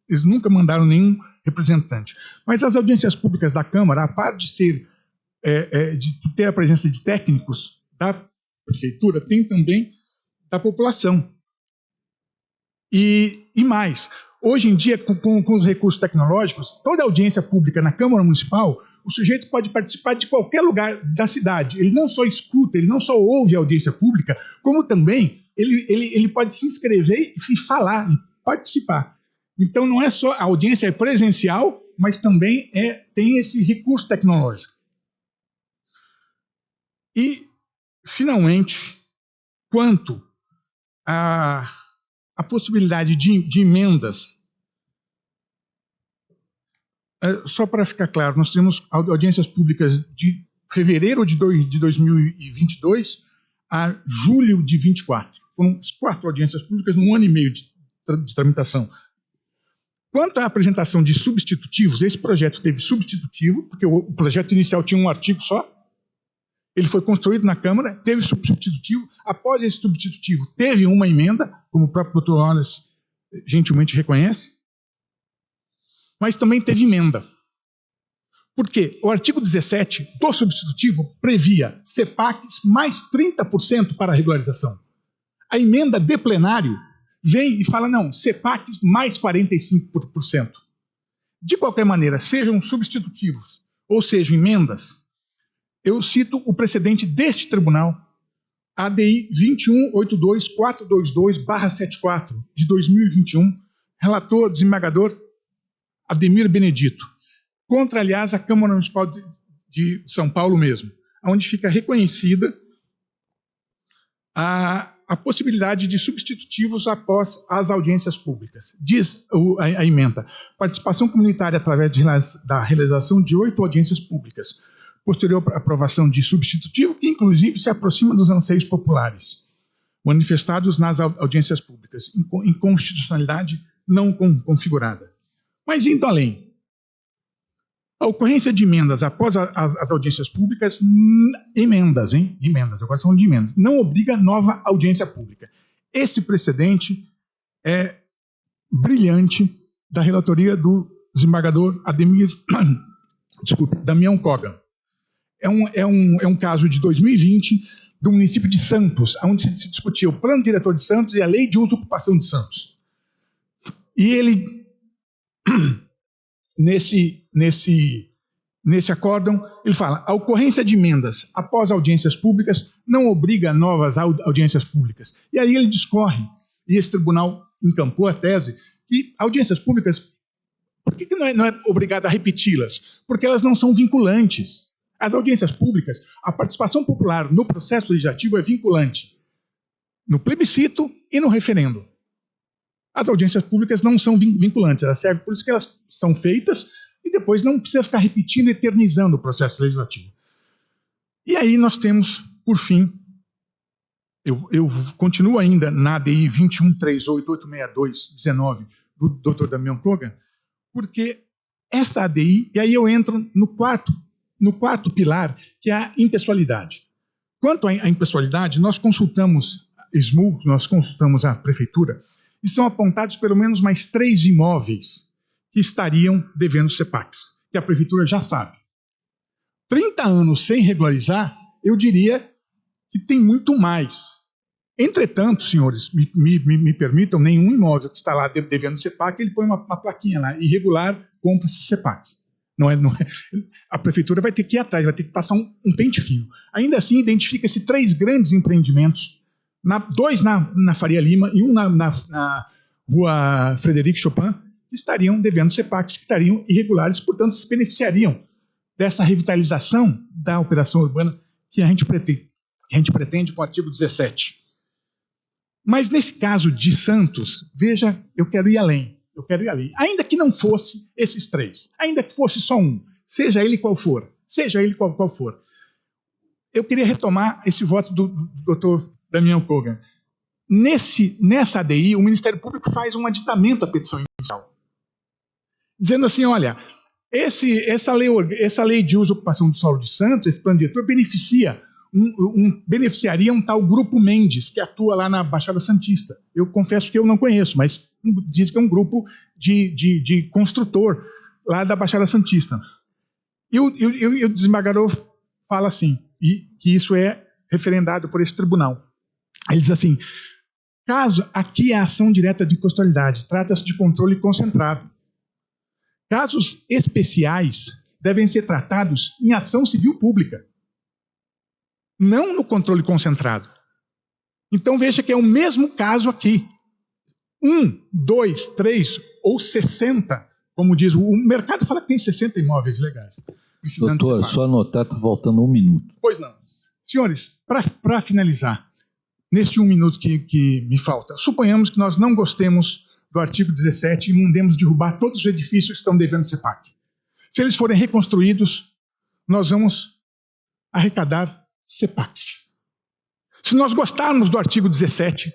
Eles nunca mandaram nenhum representante. Mas as audiências públicas da Câmara, a parte de ter a presença de técnicos da Prefeitura, tem também da população. E mais, hoje em dia, com os recursos tecnológicos, toda audiência pública na Câmara Municipal, o sujeito pode participar de qualquer lugar da cidade. Ele não só escuta, ele não só ouve a audiência pública, como também ele pode se inscrever e falar, e participar. Então, não é só a audiência é presencial, mas também tem esse recurso tecnológico. E, finalmente, quanto à possibilidade de emendas, só para ficar claro, nós temos audiências públicas de fevereiro de 2022 a julho de 24. Foram 4 audiências públicas num ano e meio de tramitação. Quanto à apresentação de substitutivos, esse projeto teve substitutivo, porque o projeto inicial tinha um artigo só, ele foi construído na Câmara, teve substitutivo, após esse substitutivo teve uma emenda, como o próprio doutor Wallace gentilmente reconhece, mas também teve emenda. Por quê? O artigo 17 do substitutivo previa CEPACs mais 30% para a regularização. A emenda de plenário vem e fala, não, CEPACs mais 45%. De qualquer maneira, sejam substitutivos ou sejam emendas, eu cito o precedente deste tribunal, ADI 21.82.422/74, de 2021, relator, desembargador Ademir Benedito, contra, aliás, a Câmara Municipal de São Paulo mesmo, onde fica reconhecida a possibilidade de substitutivos após as audiências públicas. Diz a emenda: participação comunitária através da realização de 8 audiências públicas, posterior aprovação de substitutivo, que inclusive se aproxima dos anseios populares, manifestados nas audiências públicas, inconstitucionalidade não configurada. Mas indo além, a ocorrência de emendas após as audiências públicas, emendas, agora estamos falando de emendas, não obriga nova audiência pública. Esse precedente é brilhante da relatoria do desembargador Damião Kogan. É um caso de 2020 do município de Santos, onde se discutia o plano diretor de Santos e a lei de uso e ocupação de Santos. E ele, nesse acórdão, ele fala: a ocorrência de emendas após audiências públicas não obriga novas audiências públicas. E aí ele discorre, e esse tribunal encampou a tese, que audiências públicas, porque que não é obrigado a repeti-las? Porque elas não são vinculantes. As audiências públicas, a participação popular no processo legislativo é vinculante no plebiscito e no referendo. As audiências públicas não são vinculantes, elas servem por isso que elas são feitas e depois não precisa ficar repetindo e eternizando o processo legislativo. E aí nós temos, por fim, eu continuo ainda na ADI 2138866219 do Dr. Damião Kogan, porque essa ADI, e aí eu entro no quarto pilar, que é a impessoalidade. Quanto à impessoalidade, nós consultamos SMU, nós consultamos a prefeitura, e são apontados pelo menos mais 3 imóveis que estariam devendo CEPACs, que a prefeitura já sabe. 30 anos sem regularizar, eu diria que tem muito mais. Entretanto, senhores, me permitam, nenhum imóvel que está lá devendo CEPAC, ele põe uma plaquinha lá, irregular, compra-se CEPAC. Não é, a prefeitura vai ter que ir atrás, vai ter que passar um pente fino. Ainda assim, identifica-se 3 grandes empreendimentos, 2 na Faria Lima e um na Rua Frederic Chopin, que estariam devendo CEPACs, que estariam irregulares, portanto, se beneficiariam dessa revitalização da operação urbana que a gente pretende com o artigo 17. Mas nesse caso de Santos, veja, eu quero ir além. Ainda que não fosse esses 3, ainda que fosse só um, seja ele qual for, eu queria retomar esse voto do Dr. Damião Kogan. Nessa ADI, o Ministério Público faz um aditamento à petição inicial, dizendo assim, olha, essa lei de uso e ocupação do solo de Santos, esse plano diretor, beneficiaria um tal Grupo Mendes, que atua lá na Baixada Santista. Eu confesso que eu não conheço, mas diz que é um grupo de construtor lá da Baixada Santista. E o desembargador fala assim, e que isso é referendado por esse tribunal. Ele diz assim, caso aqui é ação direta de custorialidade, trata-se de controle concentrado. Casos especiais devem ser tratados em ação civil pública, não no controle concentrado. Então veja que é o mesmo caso aqui. 1, 2, 3 ou 60, como diz o mercado, fala que tem 60 imóveis legais. Doutor, só anotar, está faltando 1 minuto. Pois não. Senhores, para finalizar, neste 1 minuto que me falta, suponhamos que nós não gostemos do artigo 17 e mandemos derrubar todos os edifícios que estão devendo CEPAC. Se eles forem reconstruídos, nós vamos arrecadar CEPACs. Se nós gostarmos do artigo 17,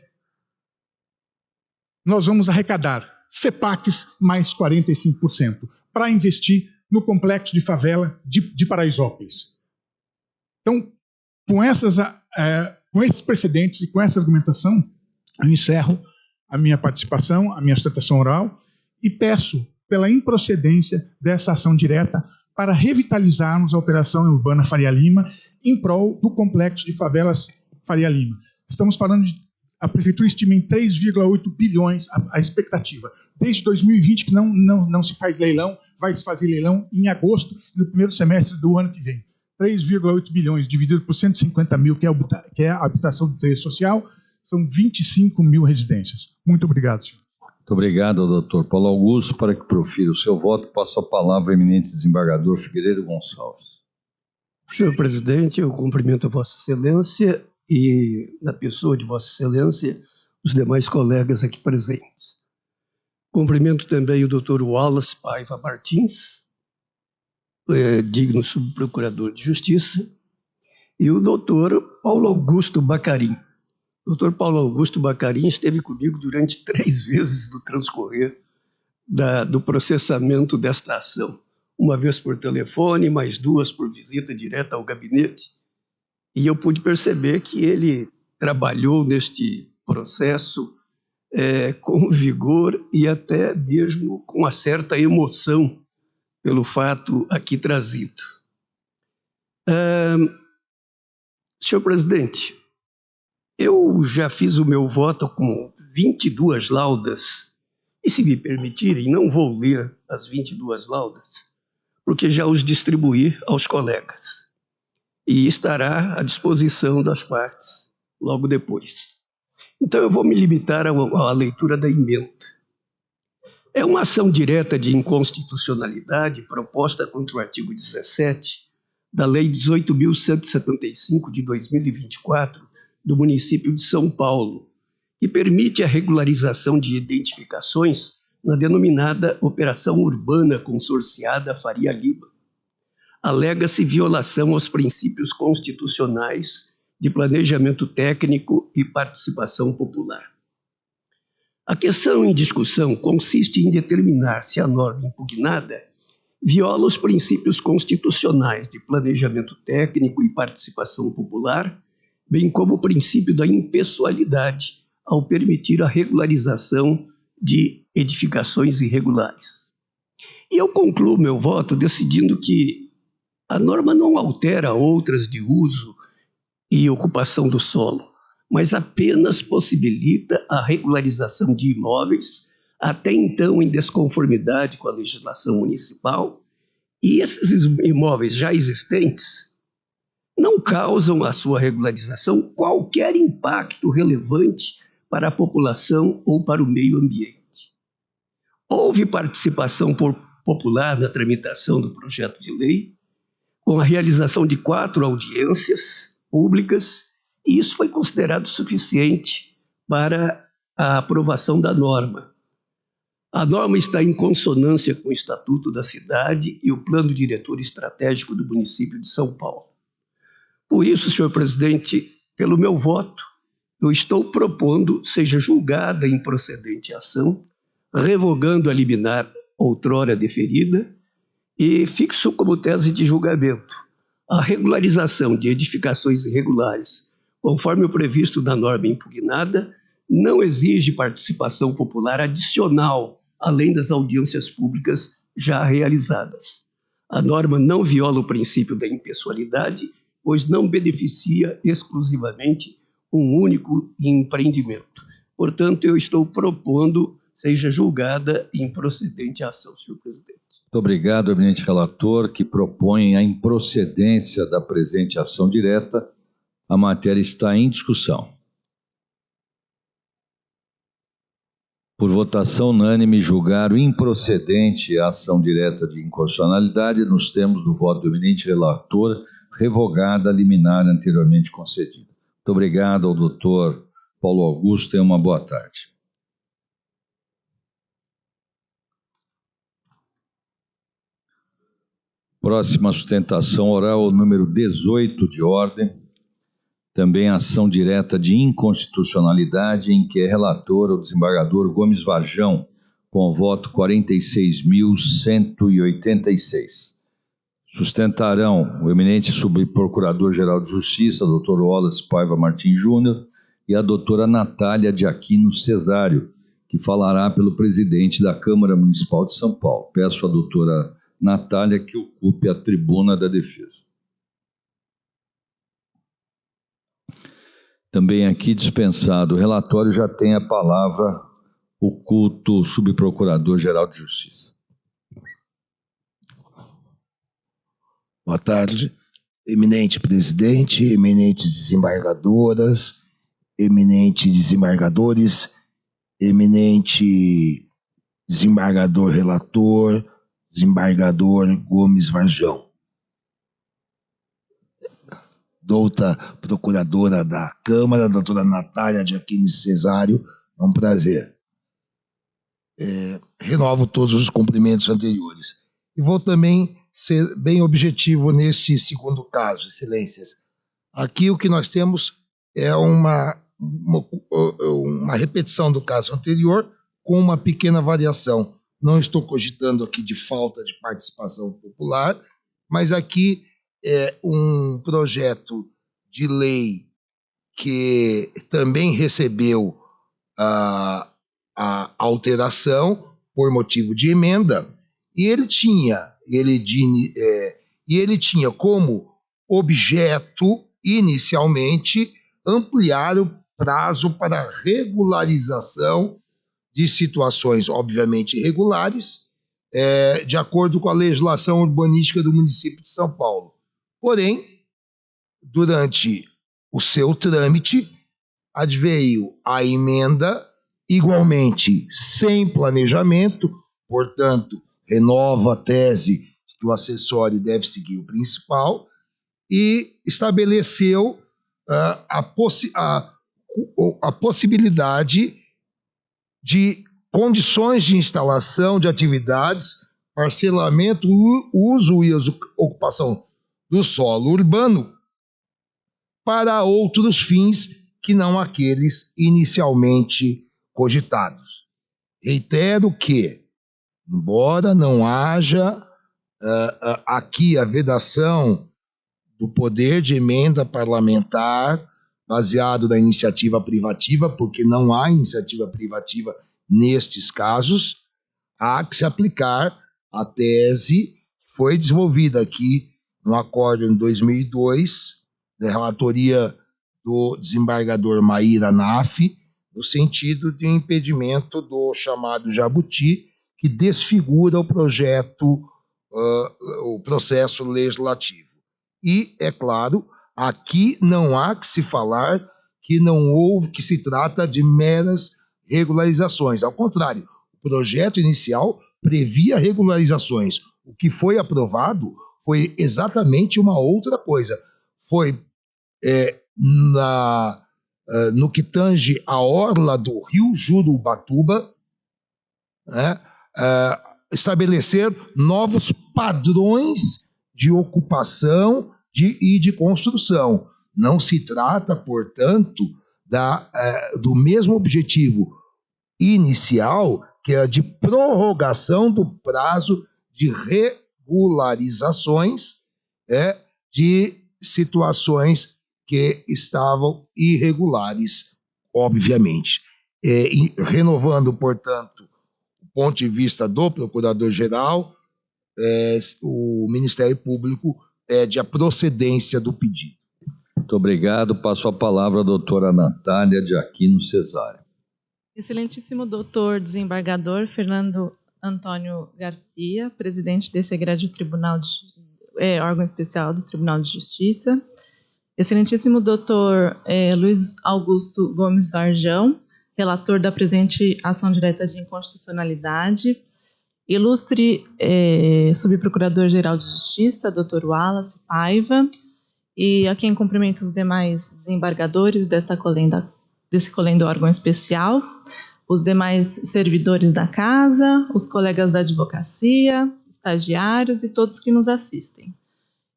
nós vamos arrecadar CEPACs mais 45% para investir no complexo de favela de Paraisópolis. Então, com esses precedentes e com essa argumentação, eu encerro a minha participação, a minha sustentação oral e peço pela improcedência dessa ação direta para revitalizarmos a operação urbana Faria Lima em prol do complexo de favelas Faria Lima. Estamos falando a prefeitura estima em 3,8 bilhões a expectativa. Desde 2020 que não se faz leilão, vai se fazer leilão em agosto, no primeiro semestre do ano que vem. 3,8 bilhões dividido por 150 mil, que é a habitação do interesse social, são 25 mil residências. Muito obrigado, senhor. Muito obrigado, doutor Paulo Augusto. Para que profira o seu voto, passo a palavra ao eminente desembargador Figueiredo Gonçalves. Senhor presidente, eu cumprimento a Vossa Excelência e, na pessoa de Vossa Excelência, os demais colegas aqui presentes. Cumprimento também o doutor Wallace Paiva Martins, digno subprocurador de Justiça, e o doutor Paulo Augusto Bacarim. O doutor Paulo Augusto Bacarim esteve comigo durante 3 vezes no transcorrer do processamento desta ação. Uma vez por telefone, mais 2 por visita direta ao gabinete. E eu pude perceber que ele trabalhou neste processo com vigor e até mesmo com uma certa emoção pelo fato aqui trazido. Senhor presidente, eu já fiz o meu voto com 22 laudas, e se me permitirem, não vou ler as 22 laudas, porque já os distribuí aos colegas, e estará à disposição das partes logo depois. Então eu vou me limitar à leitura da emenda. É uma ação direta de inconstitucionalidade proposta contra o artigo 17 da Lei 18.175 de 2024 do município de São Paulo, que permite a regularização de identificações na denominada Operação Urbana Consorciada Faria Lima. Alega-se violação aos princípios constitucionais de planejamento técnico e participação popular. A questão em discussão consiste em determinar se a norma impugnada viola os princípios constitucionais de planejamento técnico e participação popular, bem como o princípio da impessoalidade, ao permitir a regularização de edificações irregulares. E eu concluo meu voto decidindo que a norma não altera outras de uso e ocupação do solo, mas apenas possibilita a regularização de imóveis até então em desconformidade com a legislação municipal, e esses imóveis já existentes não causam à sua regularização qualquer impacto relevante para a população ou para o meio ambiente. Houve participação popular na tramitação do projeto de lei, com a realização de 4 audiências públicas, e isso foi considerado suficiente para a aprovação da norma. A norma está em consonância com o Estatuto da Cidade e o Plano Diretor Estratégico do município de São Paulo. Por isso, senhor presidente, pelo meu voto, eu estou propondo seja julgada improcedente a ação, revogando a liminar outrora deferida, e fixo como tese de julgamento a regularização de edificações irregulares, conforme o previsto na norma impugnada, não exige participação popular adicional, além das audiências públicas já realizadas. A norma não viola o princípio da impessoalidade, pois não beneficia exclusivamente um único empreendimento. Portanto, eu estou propondo seja julgada improcedente a ação, senhor presidente. Muito obrigado, eminente relator, que propõe a improcedência da presente ação direta. A matéria está em discussão. Por votação unânime, julgar improcedente a ação direta de inconstitucionalidade nos termos do voto do eminente relator, revogada a liminar anteriormente concedida. Muito obrigado ao doutor Paulo Augusto. Tenha uma boa tarde. Próxima sustentação oral, número 18 de ordem. Também ação direta de inconstitucionalidade, em que é relator o desembargador Gomes Varjão, com o voto 46.186. Sustentarão o eminente subprocurador-geral de Justiça, doutor Wallace Paiva Martins Júnior, e a doutora Natália de Aquino Cesário, que falará pelo presidente da Câmara Municipal de São Paulo. Peço à doutora Natália que ocupe a tribuna da defesa. Também aqui dispensado o relatório, já tem a palavra o culto subprocurador-geral de Justiça. Boa tarde, eminente presidente, eminentes desembargadoras, eminentes desembargadores, eminente desembargador relator, desembargador Gomes Varjão. Douta procuradora da Câmara, doutora Natália de Aquino Cesário, é um prazer. Renovo todos os cumprimentos anteriores. E vou também ser bem objetivo neste segundo caso, excelências. Aqui o que nós temos é uma repetição do caso anterior com uma pequena variação. Não estou cogitando aqui de falta de participação popular, mas aqui é um projeto de lei que também recebeu a alteração por motivo de emenda, e ele tinha como objeto, inicialmente, ampliar o prazo para regularização de situações, obviamente, irregulares, de acordo com a legislação urbanística do município de São Paulo. Porém, durante o seu trâmite, adveio a emenda, igualmente sem planejamento, portanto, renova a tese de que o acessório deve seguir o principal e estabeleceu a possibilidade de condições de instalação de atividades, parcelamento, uso e ocupação do solo urbano para outros fins que não aqueles inicialmente cogitados. Reitero que, embora não haja aqui a vedação do poder de emenda parlamentar baseado na iniciativa privativa, porque não há iniciativa privativa nestes casos, há que se aplicar a tese que foi desenvolvida aqui no acordo em 2002, da relatoria do desembargador Maíra Naff, no sentido de impedimento do chamado jabuti, que desfigura o processo legislativo. E, é claro, aqui não há que se falar que que se trata de meras regularizações. Ao contrário, o projeto inicial previa regularizações. O que foi aprovado foi exatamente uma outra coisa. Foi no que tange a orla do rio Jurubatuba, né, estabelecer novos padrões de ocupação e de construção. Não se trata, portanto, do mesmo objetivo inicial, que é a de prorrogação do prazo de regularizações de situações que estavam irregulares, obviamente. Renovando, portanto, o ponto de vista do Procurador-Geral, o Ministério Público pede a procedência do pedido. Muito obrigado. Passo a palavra à doutora Natália de Aquino Cesário. Excelentíssimo doutor desembargador Fernando Antônio Garcia, presidente desse egrédio órgão especial do Tribunal de Justiça. Excelentíssimo doutor Luiz Augusto Gomes Varjão, relator da presente ação direta de inconstitucionalidade. Ilustre subprocurador-geral de Justiça, doutor Wallace Paiva, e a quem cumprimento os demais desembargadores desse colendo órgão especial, os demais servidores da casa, os colegas da advocacia, estagiários e todos que nos assistem.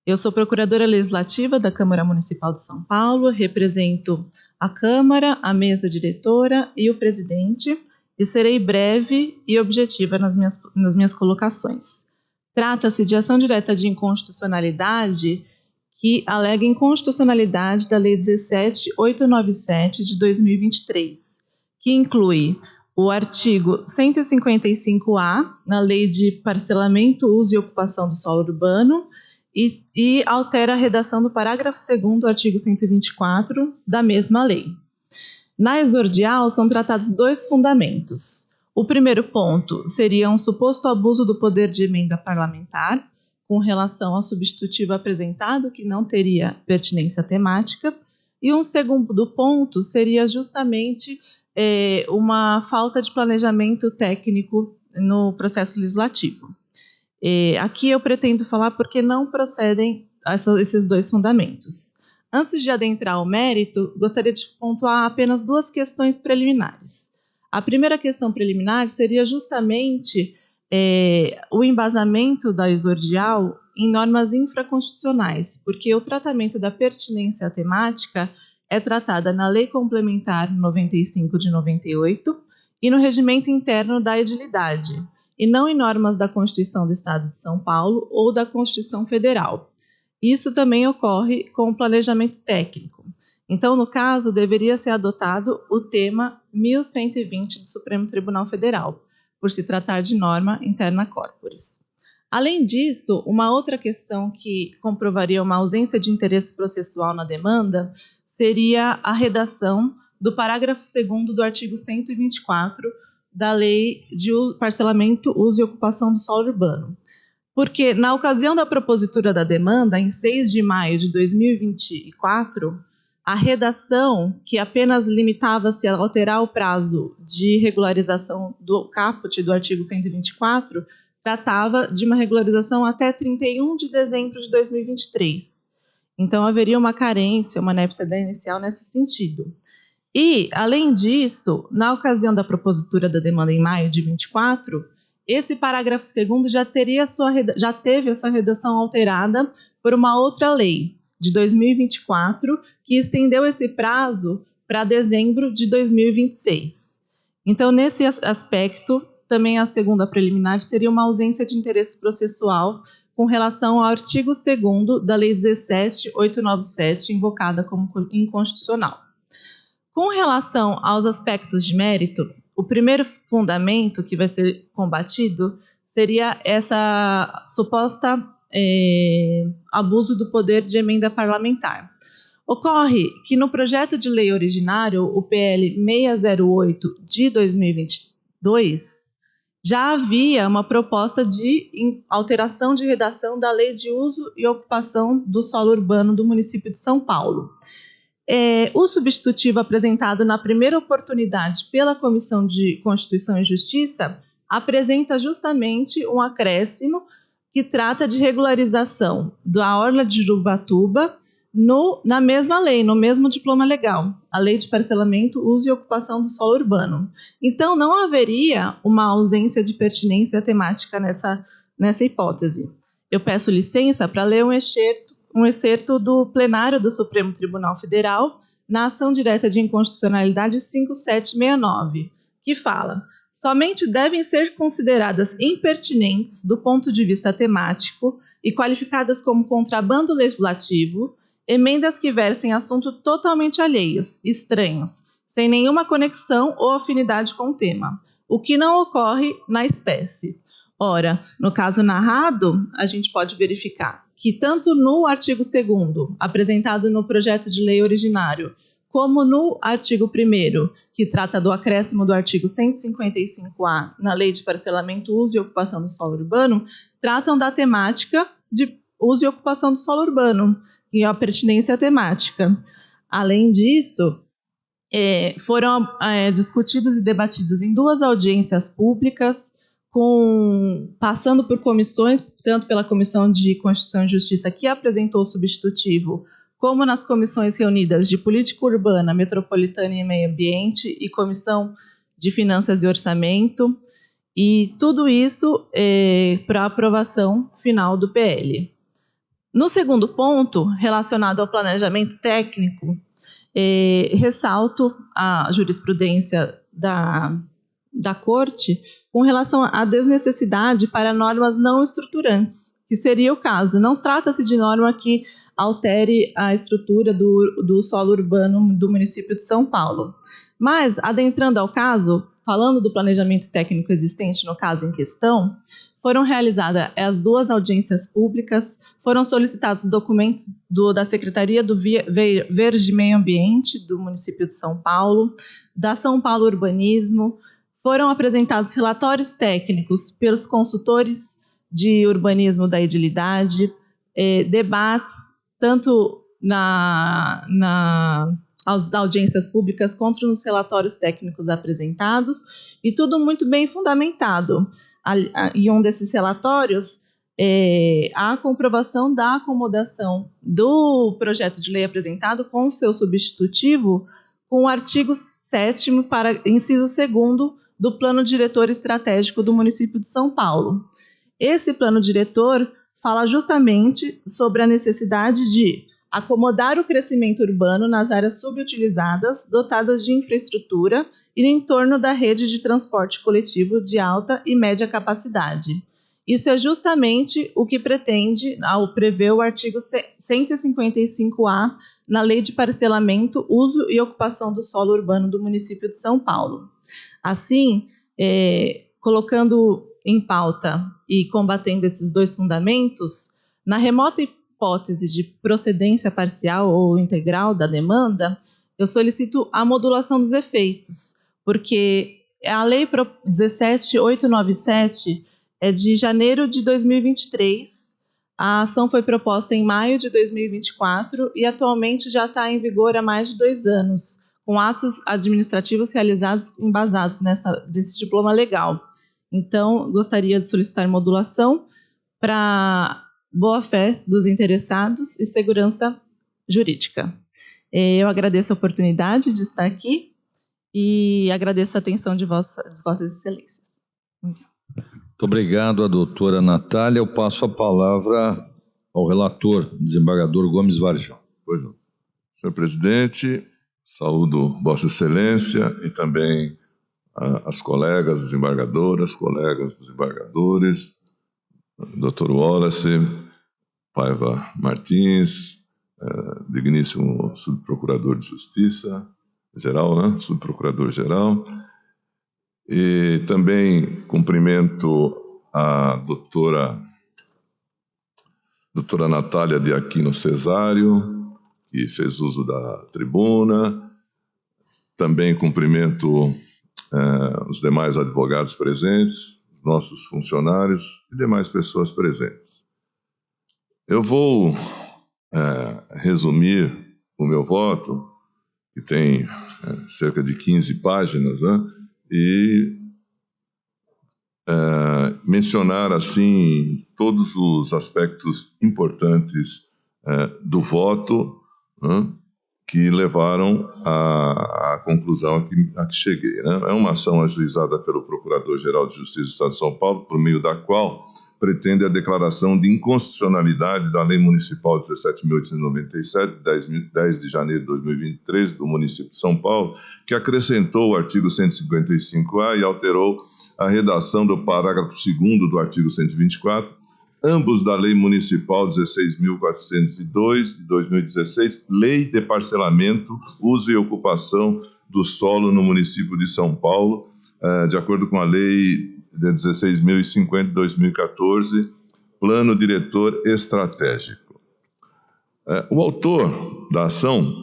Eu sou procuradora legislativa da Câmara Municipal de São Paulo, represento a Câmara, a mesa diretora e o presidente, e serei breve e objetiva nas minhas colocações. Trata-se de ação direta de inconstitucionalidade que alega inconstitucionalidade da Lei 17.897 de 2023, que inclui o artigo 155-A, na Lei de Parcelamento, Uso e Ocupação do Solo Urbano, e altera a redação do parágrafo 2º do artigo 124 da mesma lei. Na exordial, são tratados dois fundamentos. O primeiro ponto seria um suposto abuso do poder de emenda parlamentar, com relação ao substitutivo apresentado, que não teria pertinência temática, e um segundo ponto seria justamente uma falta de planejamento técnico no processo legislativo. Aqui eu pretendo falar porque não procedem esses dois fundamentos. Antes de adentrar ao mérito, gostaria de pontuar apenas duas questões preliminares. A primeira questão preliminar seria justamente o embasamento da exordial em normas infraconstitucionais, porque o tratamento da pertinência temática é tratada na Lei Complementar 95 de 98 e no Regimento Interno da Edilidade, e não em normas da Constituição do Estado de São Paulo ou da Constituição Federal. Isso também ocorre com o planejamento técnico. Então, no caso, deveria ser adotado o tema 1120 do Supremo Tribunal Federal, por se tratar de norma interna corporis. Além disso, uma outra questão que comprovaria uma ausência de interesse processual na demanda seria a redação do parágrafo 2º do artigo 124 da Lei de Parcelamento, Uso e Ocupação do Solo Urbano. Porque, na ocasião da propositura da demanda, em 6 de maio de 2024, a redação, que apenas limitava-se a alterar o prazo de regularização do caput do artigo 124, tratava de uma regularização até 31 de dezembro de 2023. Então, haveria uma carência, uma inépcia inicial nesse sentido. E, além disso, na ocasião da propositura da demanda em maio de 24, esse parágrafo 2º já teve a sua redação alterada por uma outra lei, de 2024, que estendeu esse prazo para dezembro de 2026. Então, nesse aspecto, também a segunda preliminar seria uma ausência de interesse processual com relação ao artigo 2º da Lei 17.897, invocada como inconstitucional. Com relação aos aspectos de mérito, o primeiro fundamento que vai ser combatido seria essa suposta abuso do poder de emenda parlamentar. Ocorre que no projeto de lei originário, o PL 608 de 2022, já havia uma proposta de alteração de redação da Lei de Uso e Ocupação do Solo Urbano do município de São Paulo. O substitutivo apresentado na primeira oportunidade pela Comissão de Constituição e Justiça apresenta justamente um acréscimo que trata de regularização da Orla de Ubatuba na mesma lei, no mesmo diploma legal, a Lei de Parcelamento, Uso e Ocupação do Solo Urbano. Então, não haveria uma ausência de pertinência temática nessa hipótese. Eu peço licença para ler um excerto do plenário do Supremo Tribunal Federal na ação direta de inconstitucionalidade 5769, que fala: somente devem ser consideradas impertinentes do ponto de vista temático e qualificadas como contrabando legislativo emendas que versem assuntos totalmente alheios, estranhos, sem nenhuma conexão ou afinidade com o tema, o que não ocorre na espécie. Ora, no caso narrado, a gente pode verificar que tanto no artigo 2º, apresentado no projeto de lei originário, como no artigo 1º, que trata do acréscimo do artigo 155A na Lei de Parcelamento, Uso e Ocupação do Solo Urbano, tratam da temática de uso e ocupação do solo urbano, e a pertinência temática. Além disso, foram discutidos e debatidos em 2 audiências públicas, passando por comissões, tanto pela Comissão de Constituição e Justiça, que apresentou o substitutivo, como nas comissões reunidas de Política Urbana, Metropolitana e Meio Ambiente e Comissão de Finanças e Orçamento, e tudo isso para aprovação final do PL. No segundo ponto, relacionado ao planejamento técnico, ressalto a jurisprudência da Corte com relação à desnecessidade para normas não estruturantes, que seria o caso. Não trata-se de norma que altere a estrutura do solo urbano do município de São Paulo. Mas, adentrando ao caso, falando do planejamento técnico existente no caso em questão, foram realizadas as 2 audiências públicas, foram solicitados documentos da Secretaria do Verde e Meio Ambiente do município de São Paulo, da São Paulo Urbanismo, foram apresentados relatórios técnicos pelos consultores de urbanismo da edilidade, debates, tanto nas audiências públicas quanto nos relatórios técnicos apresentados, e tudo muito bem fundamentado. Em um desses relatórios, a comprovação da acomodação do projeto de lei apresentado com o seu substitutivo com o artigo 7º para inciso 2º do Plano Diretor Estratégico do município de São Paulo. Esse plano diretor fala justamente sobre a necessidade de acomodar o crescimento urbano nas áreas subutilizadas, dotadas de infraestrutura e em torno da rede de transporte coletivo de alta e média capacidade. Isso é justamente o que pretende ao prever o artigo 155A na Lei de Parcelamento, Uso e Ocupação do Solo Urbano do município de São Paulo. Assim, colocando em pauta e combatendo esses 2 fundamentos, na remota hipótese de procedência parcial ou integral da demanda, eu solicito a modulação dos efeitos, porque a Lei 17.897 é de janeiro de 2023, A ação foi proposta em maio de 2024 e atualmente já está em vigor há mais de 2 anos, com atos administrativos realizados embasados nesse diploma legal. Então, gostaria de solicitar modulação para boa-fé dos interessados e segurança jurídica. Eu agradeço a oportunidade de estar aqui e agradeço a atenção de vossas excelências. Muito obrigado, a doutora Natália. Eu passo a palavra ao relator, desembargador Gomes Varjão. Pois não. Senhor presidente, saúdo Vossa Excelência e também as colegas desembargadoras, colegas desembargadores, Dr. Wallace, Paiva Martins, digníssimo subprocurador de Justiça geral, né? Subprocurador-geral. E também cumprimento a doutora Natália de Aquino Cesário, que fez uso da tribuna. Também cumprimento os demais advogados presentes, nossos funcionários e demais pessoas presentes. Eu vou resumir o meu voto, que tem cerca de 15 páginas, né? E mencionar, assim, todos os aspectos importantes do voto, né, que levaram à conclusão a que cheguei, né? É uma ação ajuizada pelo Procurador-Geral de Justiça do Estado de São Paulo, por meio da qual pretende a declaração de inconstitucionalidade da Lei Municipal 17.897, 10 de janeiro de 2023, do município de São Paulo, que acrescentou o artigo 155A e alterou a redação do parágrafo 2º do artigo 124, ambos da Lei Municipal 16.402, de 2016, Lei de Parcelamento, Uso e Ocupação do Solo no município de São Paulo, de acordo com a Lei de 16.050, de 2014, Plano Diretor Estratégico. O autor da ação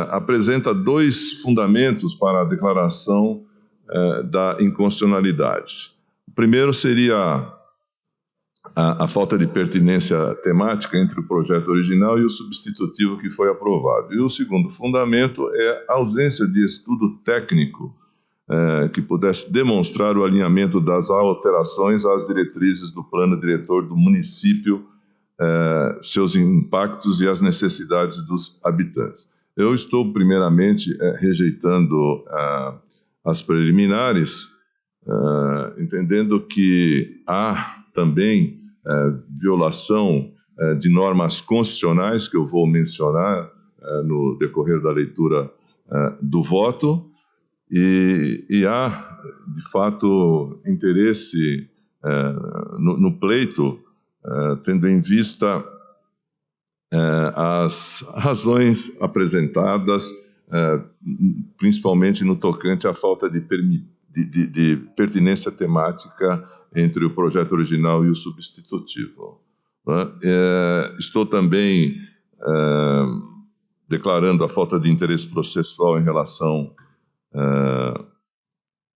apresenta 2 fundamentos para a declaração da inconstitucionalidade. O primeiro seria a falta de pertinência temática entre o projeto original e o substitutivo que foi aprovado. E o segundo fundamento é a ausência de estudo técnico que pudesse demonstrar o alinhamento das alterações às diretrizes do plano diretor do município, seus impactos e as necessidades dos habitantes. Eu estou, primeiramente, rejeitando as preliminares, entendendo que há também violação de normas constitucionais, que eu vou mencionar no decorrer da leitura do voto, e há, de fato, interesse no pleito, tendo em vista as razões apresentadas, principalmente no tocante à falta de pertinência temática entre o projeto original e o substitutivo. Estou também declarando a falta de interesse processual em relação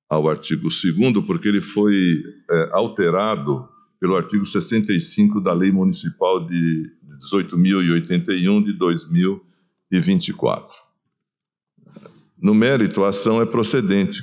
ao artigo 2º, porque ele foi alterado pelo artigo 65 da Lei Municipal de 18.081 de 2024. No mérito, a ação é procedente.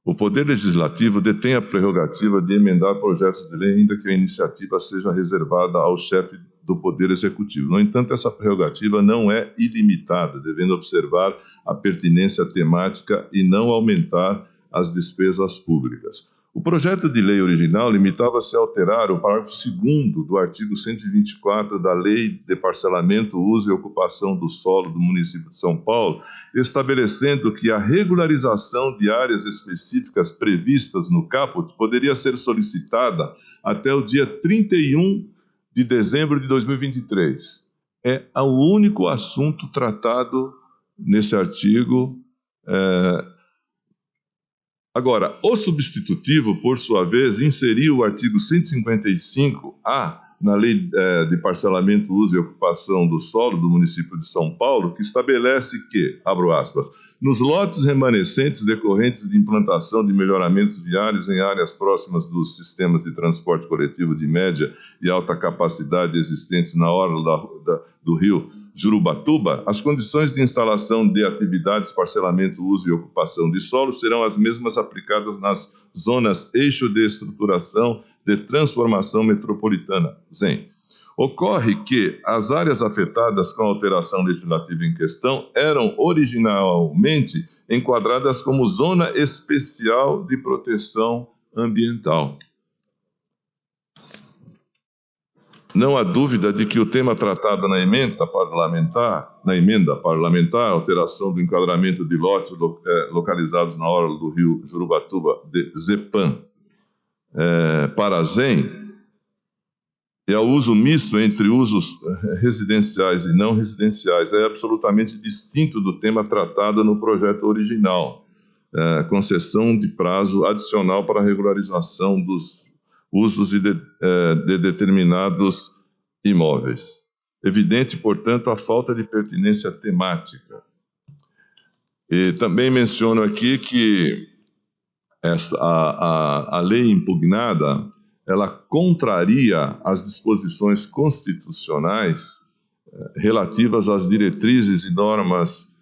O Poder Legislativo detém a prerrogativa de emendar projetos de lei, ainda que a iniciativa seja reservada ao chefe do Poder Executivo. No entanto, essa prerrogativa não é ilimitada, devendo observar a pertinência temática e não aumentar as despesas públicas. O projeto de lei original limitava-se a alterar o parágrafo 2º do artigo 124 da Lei de Parcelamento, Uso e Ocupação do Solo do município de São Paulo, estabelecendo que a regularização de áreas específicas previstas no caput poderia ser solicitada até o dia 31 de dezembro de 2023. É o único assunto tratado nesse artigo. Agora, o substitutivo, por sua vez, inseriu o artigo 155A na Lei de Parcelamento, Uso e Ocupação do Solo do município de São Paulo, que estabelece que, abro aspas, nos lotes remanescentes decorrentes de implantação de melhoramentos viários em áreas próximas dos sistemas de transporte coletivo de média e alta capacidade existentes na orla do rio Jurubatuba, as condições de instalação de atividades, parcelamento, uso e ocupação de solo serão as mesmas aplicadas nas zonas eixo de estruturação de transformação metropolitana, ZEM. Ocorre que as áreas afetadas com a alteração legislativa em questão eram originalmente enquadradas como Zona Especial de Proteção Ambiental. Não há dúvida de que o tema tratado na emenda parlamentar, alteração do enquadramento de lotes localizados na orla do rio Jurubatuba de Zepan para ZEM, e ao uso misto entre usos residenciais e não residenciais, é absolutamente distinto do tema tratado no projeto original, concessão de prazo adicional para a regularização dos usos de determinados imóveis. Evidente, portanto, a falta de pertinência temática. E também menciono aqui que a lei impugnada, ela contraria as disposições constitucionais relativas às diretrizes e normas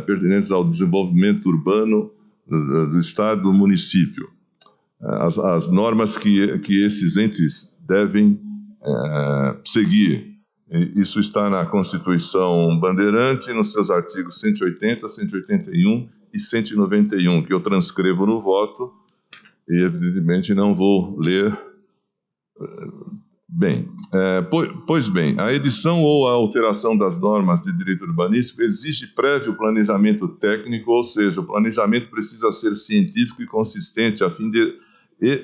pertinentes ao desenvolvimento urbano do Estado e do município. As normas que esses entes devem seguir. Isso está na Constituição Bandeirante, nos seus artigos 180, 181 e 191, que eu transcrevo no voto e, evidentemente, não vou ler. Pois bem, a edição ou a alteração das normas de direito urbanístico exige prévio planejamento técnico, ou seja, o planejamento precisa ser científico e consistente a fim de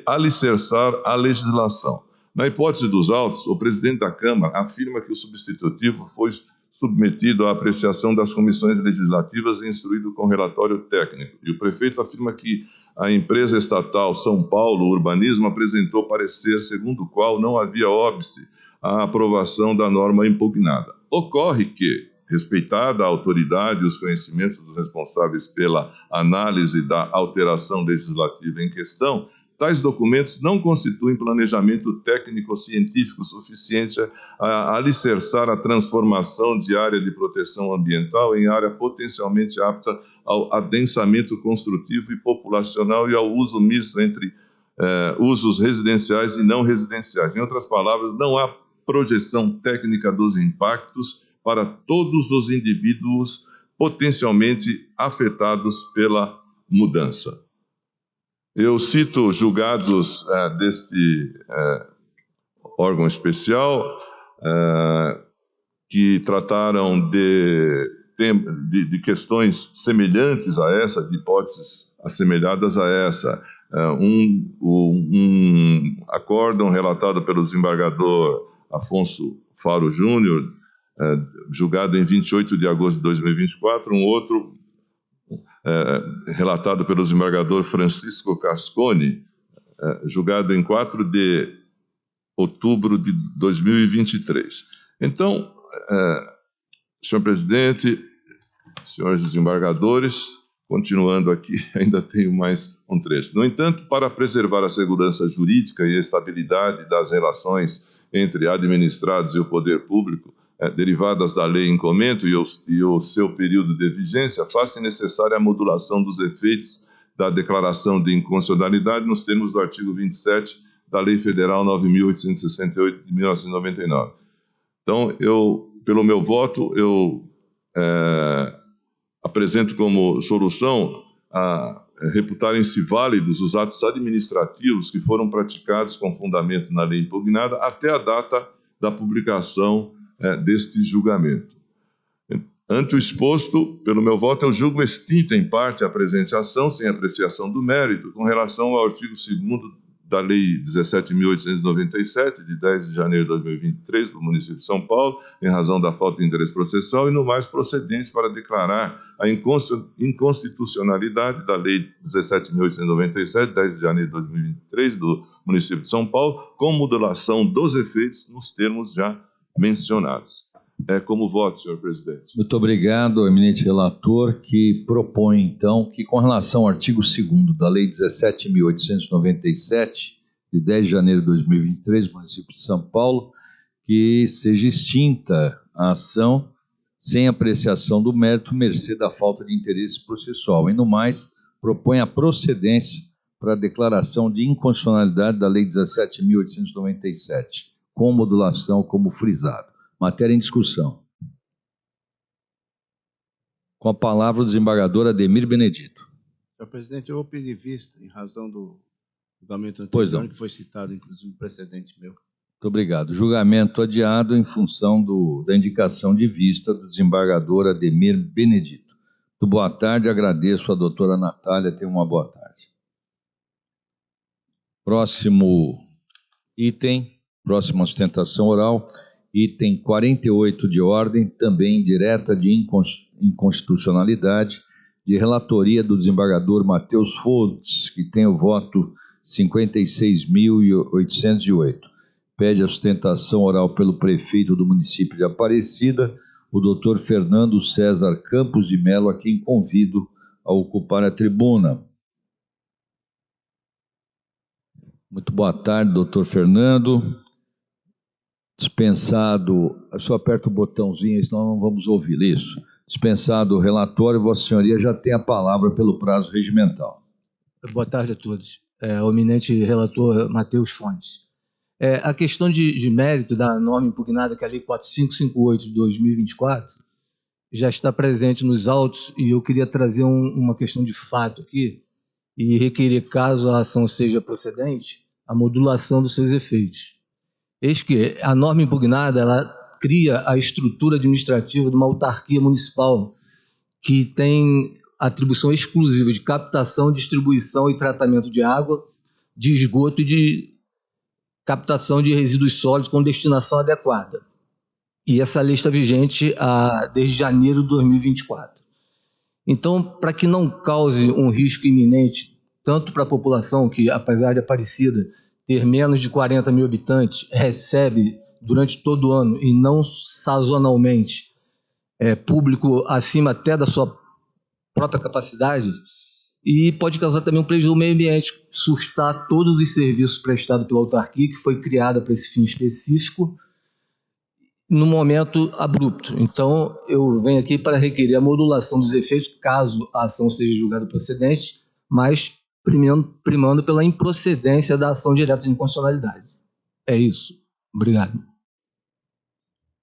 alicerçar a legislação. Na hipótese dos autos, o presidente da Câmara afirma que o substitutivo foi submetido à apreciação das comissões legislativas e instruído com relatório técnico. E o prefeito afirma que a empresa estatal São Paulo Urbanismo apresentou parecer segundo o qual não havia óbice à aprovação da norma impugnada. Ocorre que, respeitada a autoridade e os conhecimentos dos responsáveis pela análise da alteração legislativa em questão, tais documentos não constituem planejamento técnico-científico suficiente a alicerçar a transformação de área de proteção ambiental em área potencialmente apta ao adensamento construtivo e populacional e ao uso misto entre usos residenciais e não residenciais. Em outras palavras, não há projeção técnica dos impactos para todos os indivíduos potencialmente afetados pela mudança. Eu cito julgados deste órgão especial que trataram de questões semelhantes a essa, de hipóteses assemelhadas a essa. Um acórdão relatado pelo desembargador Afonso Faro Júnior, julgado em 28 de agosto de 2024, um outro relatado pelo desembargador Francisco Cascone, julgado em 4 de outubro de 2023. Então, senhor presidente, senhores desembargadores, continuando aqui, ainda tenho mais um trecho. No entanto, para preservar a segurança jurídica e a estabilidade das relações entre administrados e o poder público, derivadas da lei em comento e o seu período de vigência, faz-se necessária a modulação dos efeitos da declaração de inconstitucionalidade nos termos do artigo 27 da Lei Federal 9.868 de 1999. Então, pelo meu voto, eu apresento como solução a reputarem-se válidos os atos administrativos que foram praticados com fundamento na lei impugnada até a data da publicação deste julgamento. Ante o exposto, pelo meu voto, eu julgo extinta em parte a presente ação, sem apreciação do mérito, com relação ao artigo 2º da Lei 17.897, de 10 de janeiro de 2023, do município de São Paulo, em razão da falta de interesse processual, e no mais procedente para declarar a inconstitucionalidade da Lei 17.897, 10 de janeiro de 2023, do município de São Paulo, com modulação dos efeitos nos termos já mencionados. Como voto, senhor presidente. Muito obrigado ao eminente relator, que propõe, então, que com relação ao artigo 2º da Lei 17.897, de 10 de janeiro de 2023, do município de São Paulo, que seja extinta a ação sem apreciação do mérito, mercê da falta de interesse processual. E, no mais, propõe a procedência para a declaração de inconstitucionalidade da Lei 17.897, com modulação como frisado. Matéria em discussão. Com a palavra o desembargador Ademir Benedito. Senhor presidente, eu vou pedir vista em razão do julgamento anterior, que foi citado, inclusive, no precedente meu. Muito obrigado. Julgamento adiado em função da indicação de vista do desembargador Ademir Benedito. Muito boa tarde, agradeço a doutora Natália, tenha uma boa tarde. Próximo item, próxima sustentação oral. Item 48 de ordem, também direta de inconstitucionalidade, de relatoria do desembargador Matheus Fontes, que tem o voto 56.808. Pede a sustentação oral pelo prefeito do município de Aparecida, o doutor Fernando César Campos de Melo, a quem convido a ocupar a tribuna. Muito boa tarde, doutor Fernando. Dispensado, só aperta o botãozinho, senão não vamos ouvir isso. Dispensado o relatório, Vossa Senhoria já tem a palavra pelo prazo regimental. Boa tarde a todos. O eminente relator Matheus Fontes. A questão de mérito da norma impugnada, que é a Lei 4558 de 2024, já está presente nos autos, e eu queria trazer uma questão de fato aqui e requerer, caso a ação seja procedente, a modulação dos seus efeitos. Eis que a norma impugnada, ela cria a estrutura administrativa de uma autarquia municipal que tem atribuição exclusiva de captação, distribuição e tratamento de água, de esgoto e de captação de resíduos sólidos com destinação adequada. E essa lei está vigente desde janeiro de 2024. Então, para que não cause um risco iminente, tanto para a população, que apesar de Aparecida ter menos de 40 mil habitantes, recebe durante todo o ano e não sazonalmente público acima até da sua própria capacidade, e pode causar também um prejuízo ao meio ambiente, sustar todos os serviços prestados pela autarquia, que foi criada para esse fim específico, no momento abrupto. Então, eu venho aqui para requerer a modulação dos efeitos, caso a ação seja julgada procedente, mas primando pela improcedência da ação direta de inconstitucionalidade. É isso. Obrigado. Muito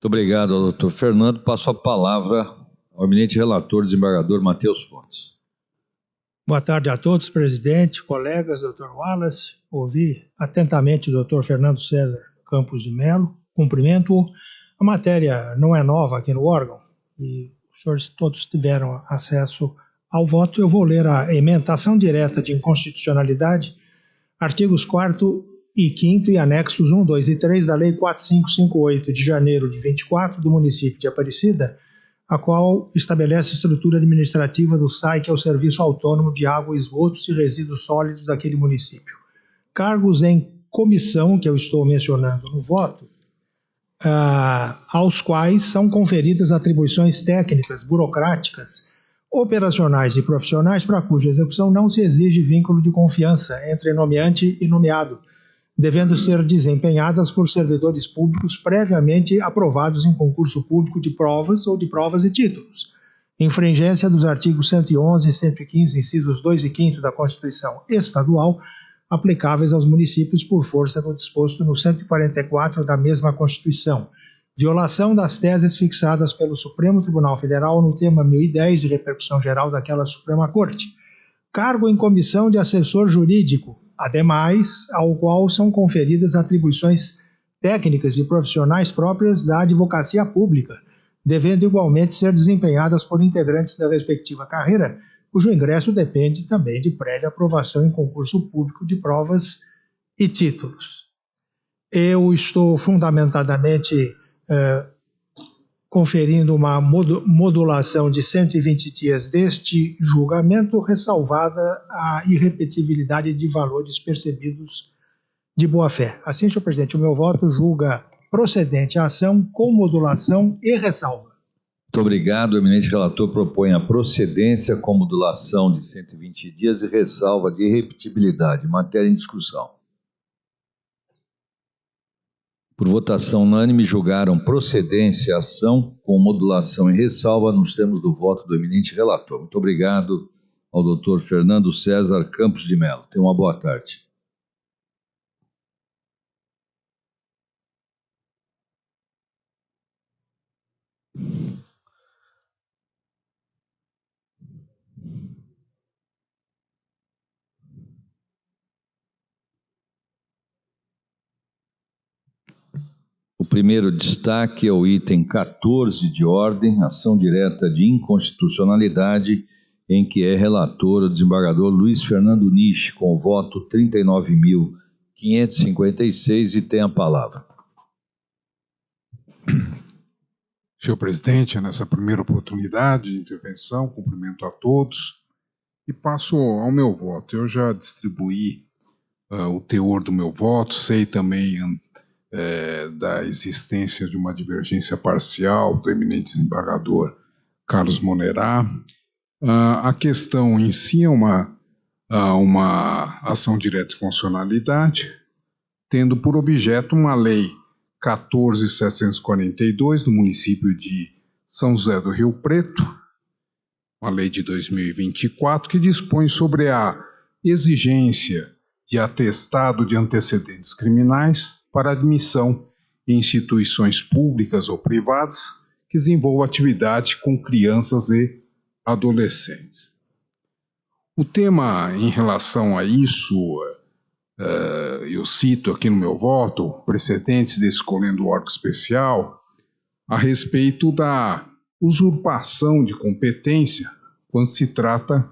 obrigado ao doutor Fernando. Passo a palavra ao eminente relator, desembargador Matheus Fontes. Boa tarde a todos, presidente, colegas, doutor Wallace. Ouvi atentamente o doutor Fernando César Campos de Melo. Cumprimento-o. A matéria não é nova aqui no órgão e os senhores todos tiveram acesso ao voto. Eu vou ler a ementação direta de inconstitucionalidade, artigos 4º e 5º e anexos 1, 2 e 3 da Lei 4558 de janeiro de 24 do município de Aparecida, a qual estabelece a estrutura administrativa do SAI, que é o Serviço Autônomo de Água, Esgotos e Resíduos Sólidos daquele município. Cargos em comissão, que eu estou mencionando no voto, aos quais são conferidas atribuições técnicas, burocráticas, operacionais e profissionais para cuja execução não se exige vínculo de confiança entre nomeante e nomeado, devendo ser desempenhadas por servidores públicos previamente aprovados em concurso público de provas ou de provas e títulos, infringência dos artigos 111 e 115, incisos 2 e 5 da Constituição Estadual, aplicáveis aos municípios por força do disposto no 144 da mesma Constituição, violação das teses fixadas pelo Supremo Tribunal Federal no tema 1010 de repercussão geral daquela Suprema Corte, cargo em comissão de assessor jurídico, ademais ao qual são conferidas atribuições técnicas e profissionais próprias da advocacia pública, devendo igualmente ser desempenhadas por integrantes da respectiva carreira, cujo ingresso depende também de prévia aprovação em concurso público de provas e títulos. Eu estou fundamentadamente conferindo uma modulação de 120 dias deste julgamento, ressalvada a irrepetibilidade de valores percebidos de boa-fé. Assim, senhor presidente, o meu voto julga procedente a ação com modulação e ressalva. Muito obrigado. O eminente relator propõe a procedência com modulação de 120 dias e ressalva de irrepetibilidade. Matéria em discussão. Por votação unânime, julgaram procedência a ação com modulação e ressalva nos termos do voto do eminente relator. Muito obrigado ao doutor Fernando César Campos de Mello. Tenha uma boa tarde. O primeiro destaque é o item 14 de ordem, ação direta de inconstitucionalidade, em que é relator o desembargador Luiz Fernando Nishi, com o voto 39.556, e tem a palavra. Senhor presidente, nessa primeira oportunidade de intervenção, cumprimento a todos e passo ao meu voto. Eu já distribuí o teor do meu voto, sei também da existência de uma divergência parcial do eminente desembargador Carlos Monerá. A questão em si é uma ação direta de funcionalidade, tendo por objeto uma lei 14.742 do município de São José do Rio Preto, uma lei de 2024, que dispõe sobre a exigência de atestado de antecedentes criminais para admissão em instituições públicas ou privadas que desenvolvam atividade com crianças e adolescentes. O tema em relação a isso, eu cito aqui no meu voto, precedentes desse colendo órgão especial, a respeito da usurpação de competência, quando se trata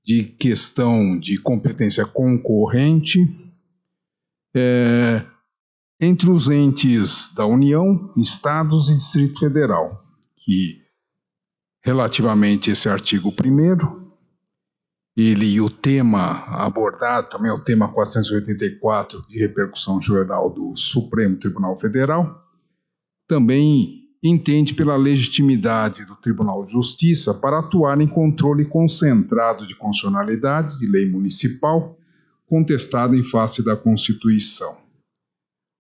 de questão de competência concorrente, entre os entes da União, Estados e Distrito Federal, que, relativamente a esse artigo 1º, ele e o tema abordado, também é o tema 484, de repercussão geral do Supremo Tribunal Federal, também entende pela legitimidade do Tribunal de Justiça para atuar em controle concentrado de constitucionalidade de lei municipal contestada em face da Constituição.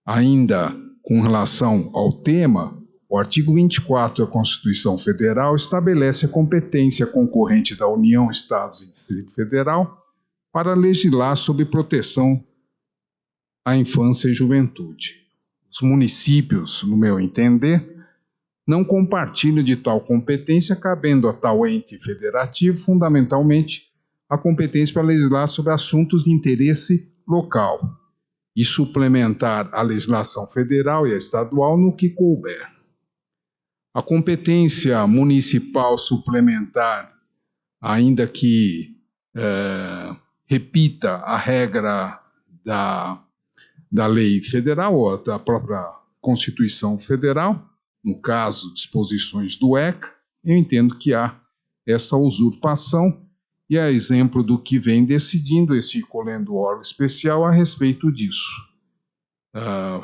Ainda com relação ao tema, o artigo 24 da Constituição Federal estabelece a competência concorrente da União, Estados e Distrito Federal para legislar sobre proteção à infância e juventude. Os municípios, no meu entender, não compartilham de tal competência, cabendo a tal ente federativo, fundamentalmente, a competência para legislar sobre assuntos de interesse local e suplementar a legislação federal e a estadual no que couber. A competência municipal suplementar, ainda que repita a regra da lei federal ou da própria Constituição Federal, no caso, disposições do ECA, eu entendo que há essa usurpação e a exemplo do que vem decidindo esse colendo órgão especial a respeito disso.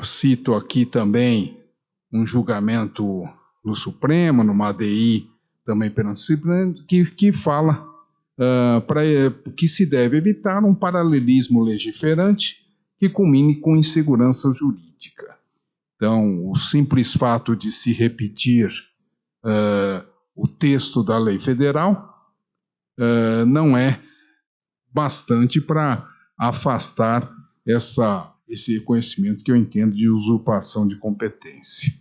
Cito aqui também um julgamento no Supremo, numa ADI também perante o Supremo, que fala que se deve evitar um paralelismo legiferante que culmine com insegurança jurídica. Então, o simples fato de se repetir o texto da lei federal não é bastante para afastar esse reconhecimento que eu entendo de usurpação de competência.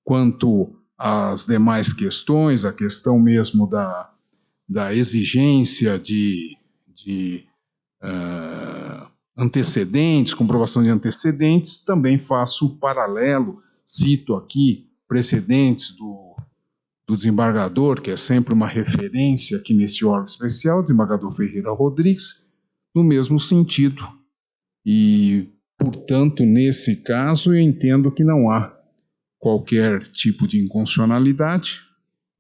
Quanto às demais questões, a questão mesmo da exigência de antecedentes, comprovação de antecedentes, também faço o paralelo, cito aqui precedentes do desembargador, que é sempre uma referência aqui nesse órgão especial, desembargador Ferreira Rodrigues, no mesmo sentido, e Portanto, nesse caso, eu entendo que não há qualquer tipo de inconstitucionalidade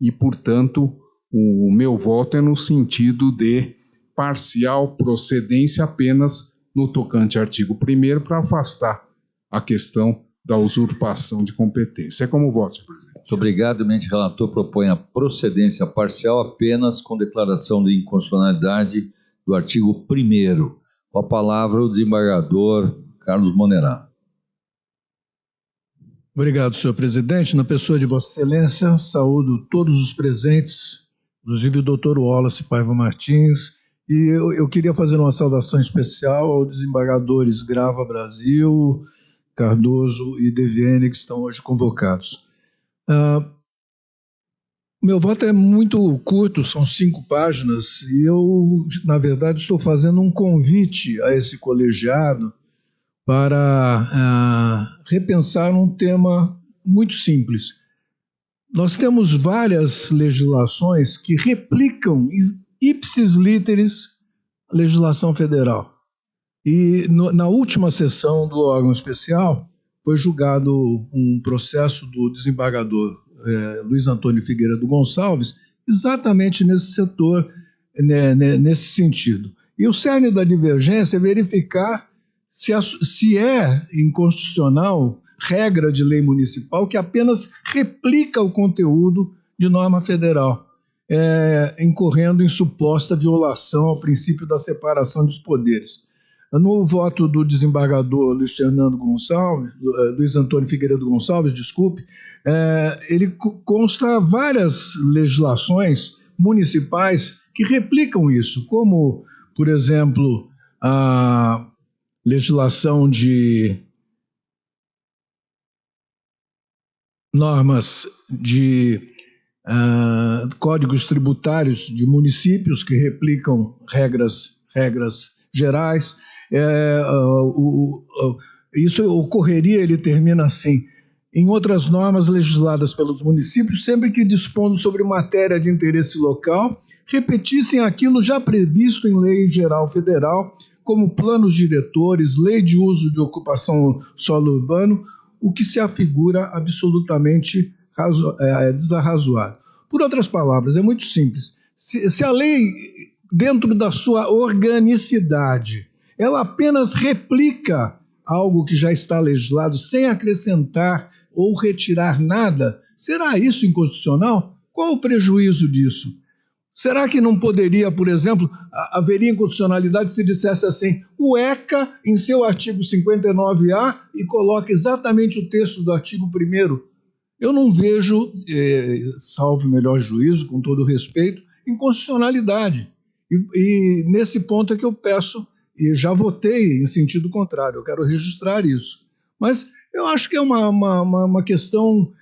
e, portanto, o meu voto é no sentido de parcial procedência apenas no tocante ao artigo 1º para afastar a questão da usurpação de competência. É como voto, senhor presidente. Muito obrigado. O eminente relator propõe a procedência parcial apenas com declaração de inconstitucionalidade do artigo 1º. Com a palavra o desembargador Carlos Monerá. Obrigado, senhor presidente. Na pessoa de Vossa Excelência, saúdo todos os presentes, inclusive o doutor Wallace Paiva Martins, e eu queria fazer uma saudação especial aos desembargadores Grava Brasil, Cardoso e Deviene, que estão hoje convocados. Meu voto é muito curto, são 5 páginas, e eu, na verdade, estou fazendo um convite a esse colegiado para repensar um tema muito simples. Nós temos várias legislações que replicam ipsis literis a legislação federal. E na última sessão do órgão especial foi julgado um processo do desembargador Luiz Antônio Figueiredo Gonçalves exatamente nesse setor, nesse sentido. E o cerne da divergência é verificar se é inconstitucional regra de lei municipal que apenas replica o conteúdo de norma federal, incorrendo em suposta violação ao princípio da separação dos poderes. No voto do desembargador Luiz Antônio Figueiredo Gonçalves, ele consta várias legislações municipais que replicam isso, como, por exemplo, a legislação de normas de códigos tributários de municípios que replicam regras gerais. Isso ocorreria, ele termina assim, em outras normas legisladas pelos municípios, sempre que dispondo sobre matéria de interesse local, repetissem aquilo já previsto em lei geral federal, como planos diretores, lei de uso de ocupação solo urbano, o que se afigura absolutamente desarrazoado. Por outras palavras, é muito simples. Se a lei, dentro da sua organicidade, ela apenas replica algo que já está legislado, sem acrescentar ou retirar nada, será isso inconstitucional? Qual o prejuízo disso? Será que não poderia, por exemplo, haveria inconstitucionalidade se dissesse assim, o ECA, em seu artigo 59A, e coloca exatamente o texto do artigo 1º? Eu não vejo, salvo melhor juízo, com todo respeito, inconstitucionalidade. E nesse ponto é que eu peço, e já votei em sentido contrário, eu quero registrar isso. Mas eu acho que é uma questão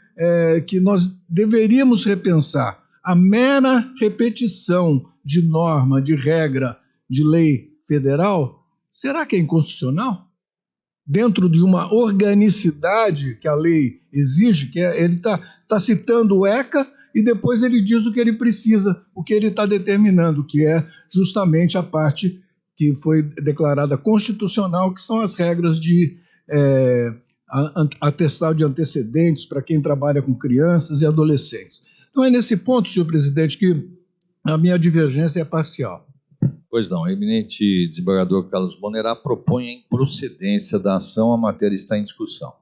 que nós deveríamos repensar. A mera repetição de norma, de regra, de lei federal, será que é inconstitucional? Dentro de uma organicidade que a lei exige, que ele está citando o ECA e depois ele diz o que ele precisa, o que ele está determinando, que é justamente a parte que foi declarada constitucional, que são as regras de atestado de antecedentes para quem trabalha com crianças e adolescentes. Então é nesse ponto, senhor presidente, que a minha divergência é parcial. Pois não, o eminente desembargador Carlos Monerá propõe a improcedência da ação, a matéria está em discussão.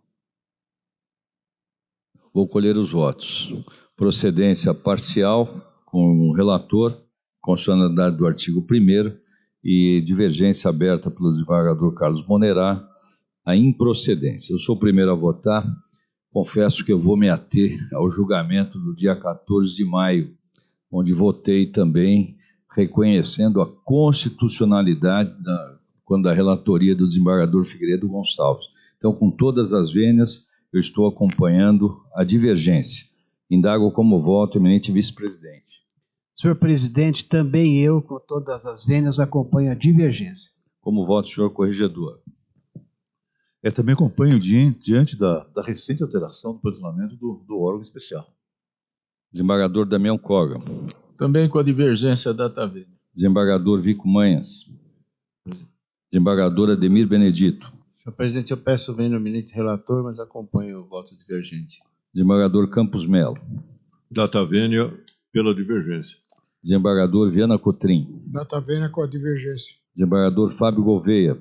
Vou colher os votos. Procedência parcial com o relator, constitucionalidade do artigo 1º e divergência aberta pelo desembargador Carlos Monerá, a improcedência. Eu sou o primeiro a votar. Confesso que eu vou me ater ao julgamento do dia 14 de maio, onde votei também reconhecendo a constitucionalidade da relatoria do desembargador Figueiredo Gonçalves. Então, com todas as vênias, eu estou acompanhando a divergência. Indago como voto, eminente vice-presidente. Senhor presidente, também eu, com todas as vênias, acompanho a divergência. Como voto, senhor corregedor. Também acompanho diante da recente alteração do posicionamento do órgão especial. Desembargador Damião Koga. Também com a divergência da Tavena. Desembargador Vico Manhas. Desembargador Ademir Benedito. Senhor presidente, eu peço vênia ao eminente relator, mas acompanho o voto divergente. Desembargador Campos Melo. Data vênia pela divergência. Desembargador Viana Cotrim. Data vênia com a divergência. Desembargador Fábio Gouveia.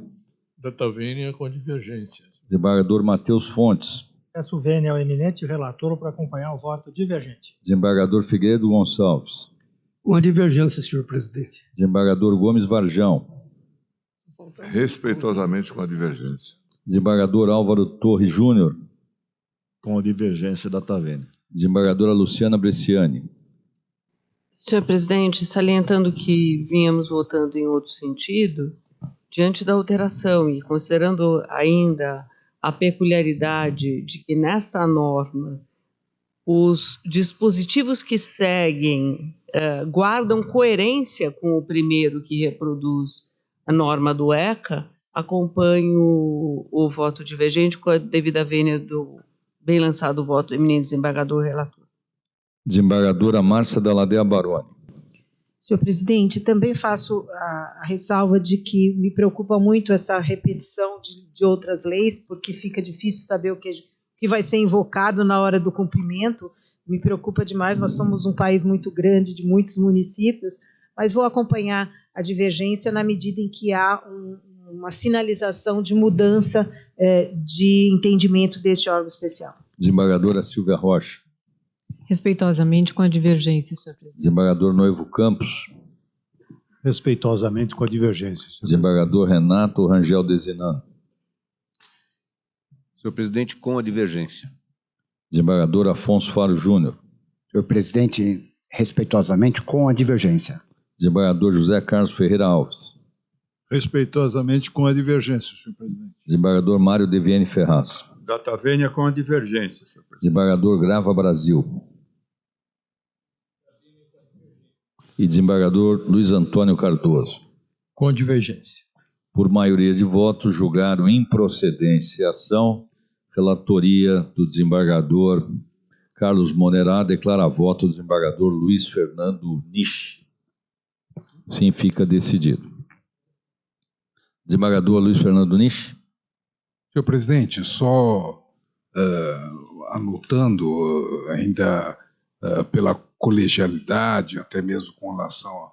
Data vênia com divergência. Desembargador Matheus Fontes. Peço vênia ao eminente relator para acompanhar o voto divergente. Desembargador Figueiredo Gonçalves. Com a divergência, senhor presidente. Desembargador Gomes Varjão. Respeitosamente com a divergência. Desembargador Álvaro Torres Júnior. Com a divergência, data vênia. Desembargadora Luciana Bresciani. Senhor presidente, salientando que vínhamos votando em outro sentido, diante da alteração e considerando ainda a peculiaridade de que nesta norma os dispositivos que seguem guardam coerência com o primeiro que reproduz a norma do ECA, acompanho o voto divergente com a devida vênia do bem lançado voto do eminente desembargador relator. Desembargadora Márcia da Ladea Baroni. Senhor presidente, também faço a ressalva de que me preocupa muito essa repetição de outras leis, porque fica difícil saber o que vai ser invocado na hora do cumprimento. Me preocupa demais, nós somos um país muito grande, de muitos municípios, mas vou acompanhar a divergência na medida em que há uma sinalização de mudança de entendimento deste órgão especial. Desembargadora Silvia Rocha. Respeitosamente com a divergência, senhor presidente. Desembargador Noivo Campos. Respeitosamente com a divergência. Desembargador Renato Rangel Desinano. Senhor presidente, com a divergência. Desembargador Afonso Faro Júnior. Senhor presidente, respeitosamente com a divergência. Desembargador José Carlos Ferreira Alves. Respeitosamente com a divergência, senhor presidente. Desembargador Mário Deviene Ferraz. Data vênia com a divergência, senhor presidente. Desembargador Grava Brasil. E desembargador Luiz Antônio Cardoso. Com divergência. Por maioria de votos, julgaram improcedência a ação. Relatoria do desembargador Carlos Monerá declara voto do desembargador Luiz Fernando Nishi. Sim, fica decidido. Desembargador Luiz Fernando Nishi. Senhor presidente, só anotando ainda pela colegialidade, até mesmo com relação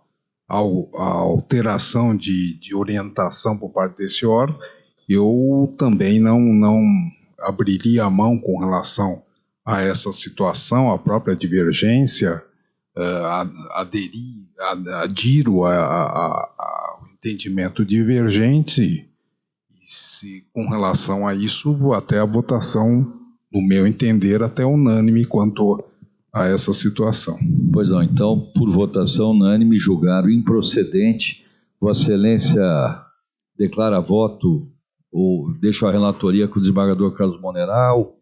à alteração de orientação por parte desse órgão, eu também não abriria a mão com relação a essa situação, a própria divergência, adiro ao entendimento divergente e, com relação a isso, vou até a votação, no meu entender, até unânime quanto a essa situação. Pois não, então, por votação unânime, julgaram improcedente. Vossa Excelência declara voto ou deixa a relatoria com o desembargador Carlos Moneral,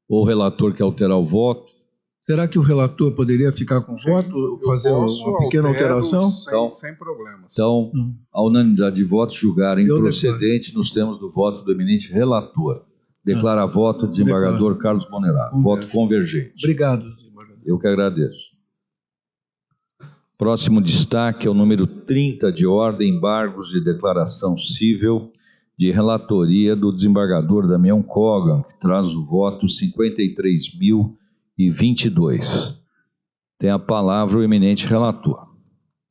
ou o relator quer alterar o voto? Será que o relator poderia ficar com o voto, fazer uma pequena alteração? Sem problemas. Então, a unanimidade de votos julgaram improcedente nos termos do voto do eminente relator. Declara voto o desembargador Carlos Moneral. Voto convergente. Obrigado, desembargador. Eu que agradeço. Próximo destaque é o número 30 de ordem, embargos de declaração cível, de relatoria do desembargador Damião Kogan, que traz o voto 53.022. Tem a palavra o eminente relator.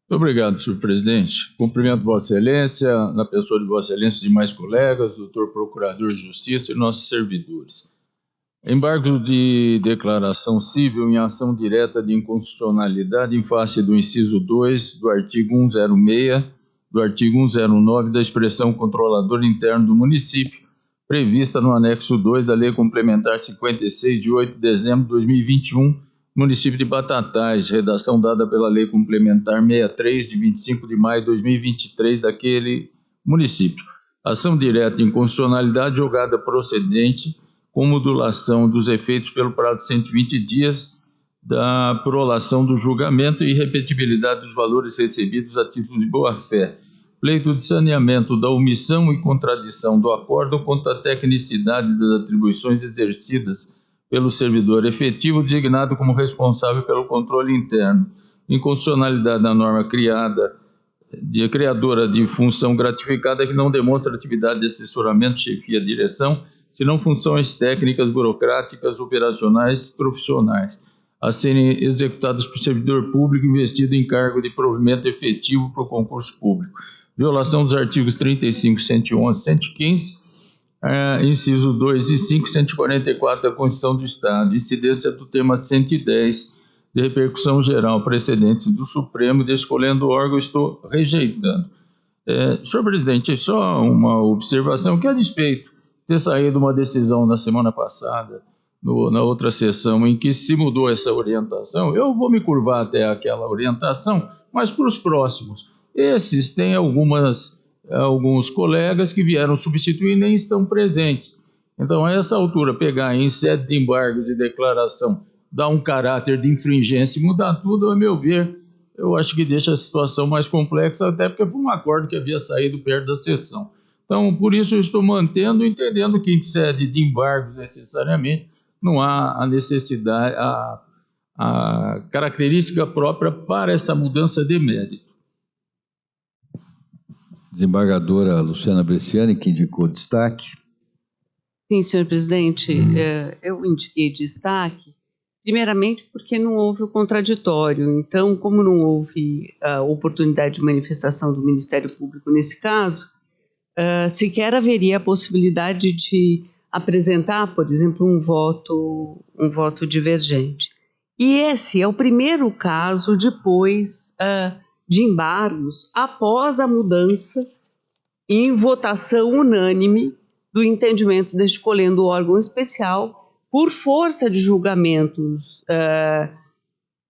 Muito obrigado, senhor presidente. Cumprimento Vossa Excelência, na pessoa de Vossa Excelência e demais colegas, doutor Procurador de Justiça e nossos servidores. Embargo de declaração cível em ação direta de inconstitucionalidade em face do inciso 2 do artigo 106, do artigo 109 da expressão controlador interno do município, prevista no anexo 2 da Lei Complementar 56, de 8 de dezembro de 2021, município de Batatais, redação dada pela Lei Complementar 63, de 25 de maio de 2023, daquele município. Ação direta de inconstitucionalidade julgada procedente com modulação dos efeitos pelo prazo de 120 dias da prolação do julgamento e repetibilidade dos valores recebidos a título de boa-fé. Pleito de saneamento da omissão e contradição do acordo quanto à tecnicidade das atribuições exercidas pelo servidor efetivo designado como responsável pelo controle interno. Inconstitucionalidade da norma criada de criadora de função gratificada que não demonstra atividade de assessoramento, chefia, direção, senão funções técnicas, burocráticas, operacionais, profissionais, a serem executadas por servidor público investido em cargo de provimento efetivo para o concurso público. Violação dos artigos 35, 111, 115, inciso 2 e 5, 144 da Constituição do Estado, incidência do tema 110, de repercussão geral, precedentes do Supremo, de escolhendo o órgão, estou rejeitando. Senhor presidente, só uma observação, que a despeito de ter saído uma decisão na semana passada, na outra sessão, em que se mudou essa orientação, eu vou me curvar até aquela orientação, mas para os próximos. Esses têm alguns colegas que vieram substituir e nem estão presentes. Então, a essa altura, pegar em sede de embargo de declaração, dar um caráter de infringência e mudar tudo, a meu ver, eu acho que deixa a situação mais complexa, até porque foi um acordo que havia saído perto da sessão. Então, por isso eu estou mantendo, entendendo que em sede de embargo necessariamente não há a necessidade, a característica própria para essa mudança de mérito. Desembargadora Luciana Bresciani, que indicou destaque. Sim, senhor presidente, eu indiquei destaque, primeiramente porque não houve o contraditório. Então, como não houve a oportunidade de manifestação do Ministério Público nesse caso, sequer haveria a possibilidade de apresentar, por exemplo, um voto divergente. E esse é o primeiro caso depois de embargos, após a mudança em votação unânime do entendimento de escolhendo o órgão especial por força de julgamentos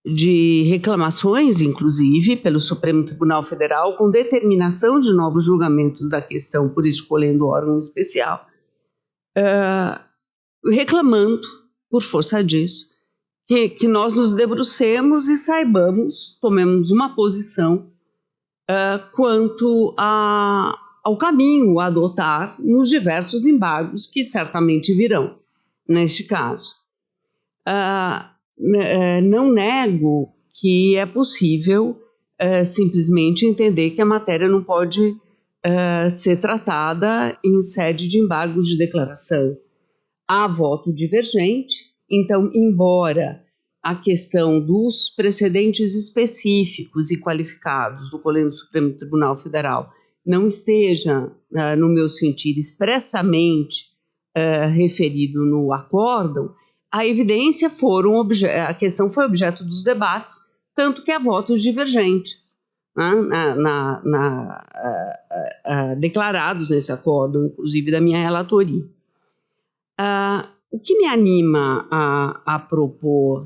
de reclamações, inclusive, pelo Supremo Tribunal Federal, com determinação de novos julgamentos da questão por escolhendo o órgão especial, reclamando, por força disso, que nós nos debrucemos e saibamos, tomemos uma posição quanto ao caminho a adotar nos diversos embargos que certamente virão, neste caso. Não nego que é possível simplesmente entender que a matéria não pode ser tratada em sede de embargos de declaração. Há voto divergente, então, embora a questão dos precedentes específicos e qualificados do Colégio do Supremo Tribunal Federal não esteja, no meu sentir, expressamente referido no acórdão, a evidência a questão foi objeto dos debates, tanto que há votos divergentes, declarados nesse acórdão, inclusive da minha relatoria. O que me anima a propor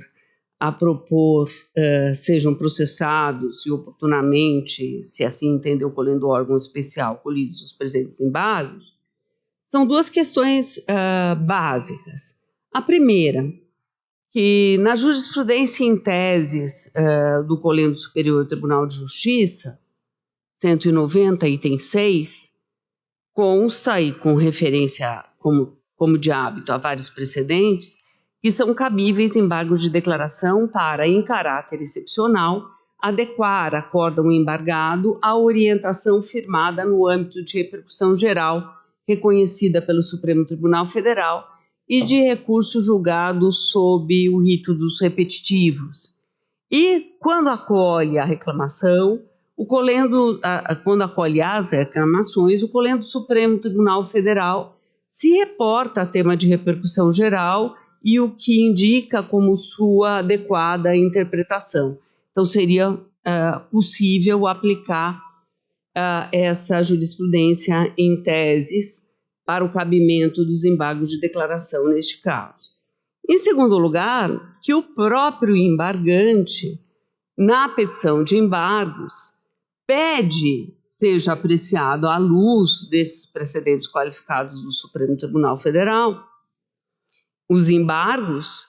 sejam processados e oportunamente, se assim entender o colhendo do órgão especial, colhidos os presentes embargos, são duas questões básicas. A primeira, que na jurisprudência em teses do Colégio Superior Tribunal de Justiça, 190, item 6, consta, e com referência como de hábito a vários precedentes, que são cabíveis embargos de declaração para, em caráter excepcional, adequar acórdão embargado à orientação firmada no âmbito de repercussão geral reconhecida pelo Supremo Tribunal Federal e de recurso julgado sob o rito dos repetitivos. E, quando acolhe a reclamação, quando acolhe as reclamações, o Colégio do Supremo Tribunal Federal se reporta a tema de repercussão geral e o que indica como sua adequada interpretação. Então, seria possível aplicar essa jurisprudência em teses para o cabimento dos embargos de declaração neste caso. Em segundo lugar, que o próprio embargante, na petição de embargos, pede seja apreciado à luz desses precedentes qualificados do Supremo Tribunal Federal os embargos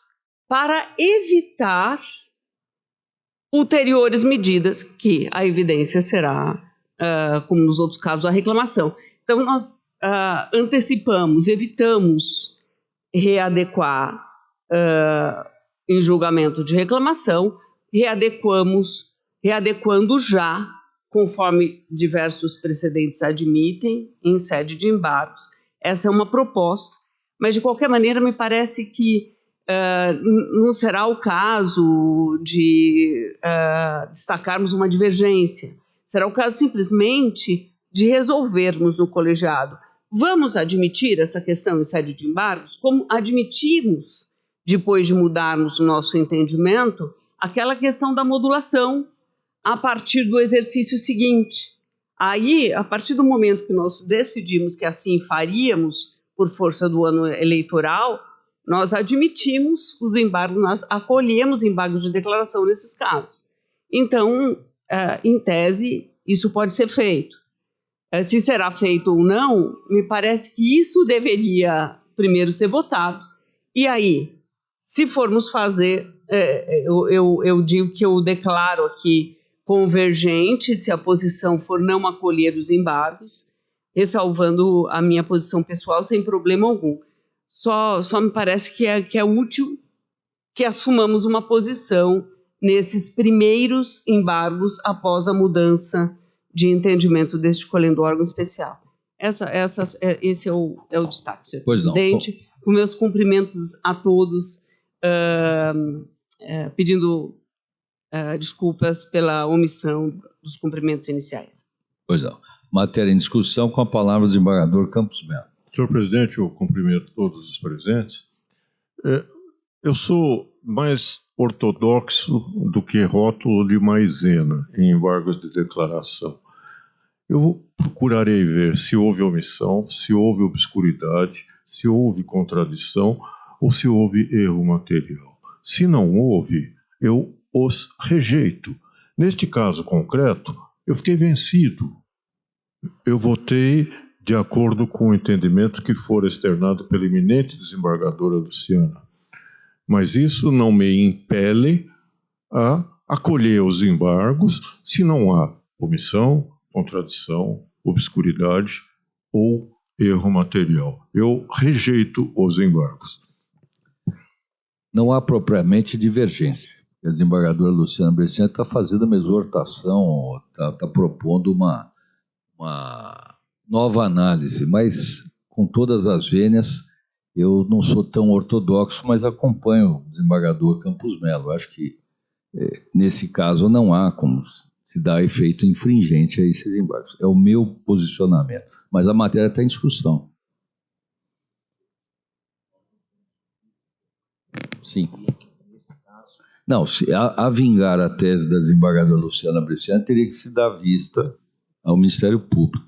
para evitar ulteriores medidas que a evidência será, como nos outros casos, a reclamação. Então, nós evitamos readequar em julgamento de reclamação, readequando já conforme diversos precedentes admitem, em sede de embargos. Essa é uma proposta, mas, de qualquer maneira, me parece que não será o caso de destacarmos uma divergência. Será o caso, simplesmente, de resolvermos no colegiado. Vamos admitir essa questão em sede de embargos, como admitimos, depois de mudarmos o nosso entendimento, aquela questão da modulação a partir do exercício seguinte. Aí, a partir do momento que nós decidimos que assim faríamos, por força do ano eleitoral, nós admitimos os embargos, nós acolhemos embargos de declaração nesses casos. Então, em tese, isso pode ser feito. Se será feito ou não, me parece que isso deveria primeiro ser votado. E aí, se formos fazer, eu digo que eu declaro aqui convergente, se a posição for não acolher os embargos, ressalvando a minha posição pessoal sem problema algum. Só me parece que é útil que assumamos uma posição nesses primeiros embargos após a mudança de entendimento deste colhendo órgão especial. Esse é o destaque, senhor presidente. Com meus cumprimentos a todos, pedindo desculpas pela omissão dos cumprimentos iniciais. Pois não. Matéria em discussão, com a palavra o desembargador Campos Melo. Senhor presidente, eu cumprimento todos os presentes. Eu sou mais ortodoxo do que rótulo de maisena em embargos de declaração. Eu procurarei ver se houve omissão, se houve obscuridade, se houve contradição ou se houve erro material. Se não houve, eu os rejeito. Neste caso concreto, eu fiquei vencido. Eu votei de acordo com o entendimento que for externado pela eminente desembargadora Luciana. Mas isso não me impele a acolher os embargos se não há omissão, contradição, obscuridade ou erro material. Eu rejeito os embargos. Não há propriamente divergência. A desembargadora Luciana Bresciani está fazendo uma exortação, está propondo uma nova análise, mas com todas as vênias, eu não sou tão ortodoxo, mas acompanho o desembargador Campos Melo. Acho que, nesse caso, não há como se dar efeito infringente a esses embargos. É o meu posicionamento. Mas a matéria está em discussão. Sim. Não, se a vingar a tese da desembargadora Luciana Bresciani, teria que se dar vista ao Ministério Público.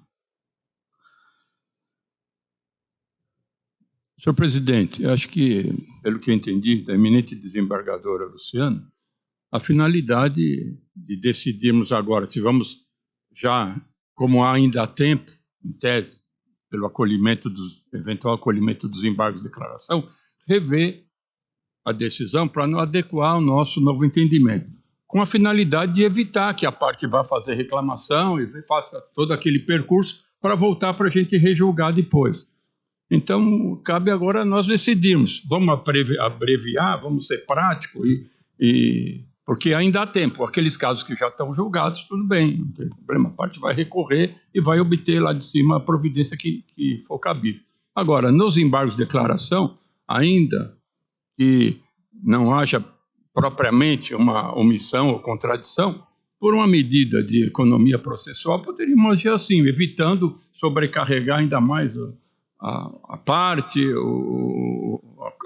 Senhor presidente, acho que, pelo que eu entendi da eminente desembargadora Luciana, a finalidade de decidirmos agora se vamos já, como ainda há tempo, em tese, pelo eventual acolhimento dos embargos de declaração, rever a decisão para não adequar ao nosso novo entendimento, com a finalidade de evitar que a parte vá fazer reclamação e faça todo aquele percurso para voltar para a gente rejulgar depois. Então, cabe agora nós decidirmos. Vamos abreviar, vamos ser práticos, porque ainda há tempo. Aqueles casos que já estão julgados, tudo bem, não tem problema. A parte vai recorrer e vai obter lá de cima a providência que for cabível. Agora, nos embargos de declaração, ainda que não haja propriamente uma omissão ou contradição, por uma medida de economia processual, poderíamos agir assim, evitando sobrecarregar ainda mais a parte,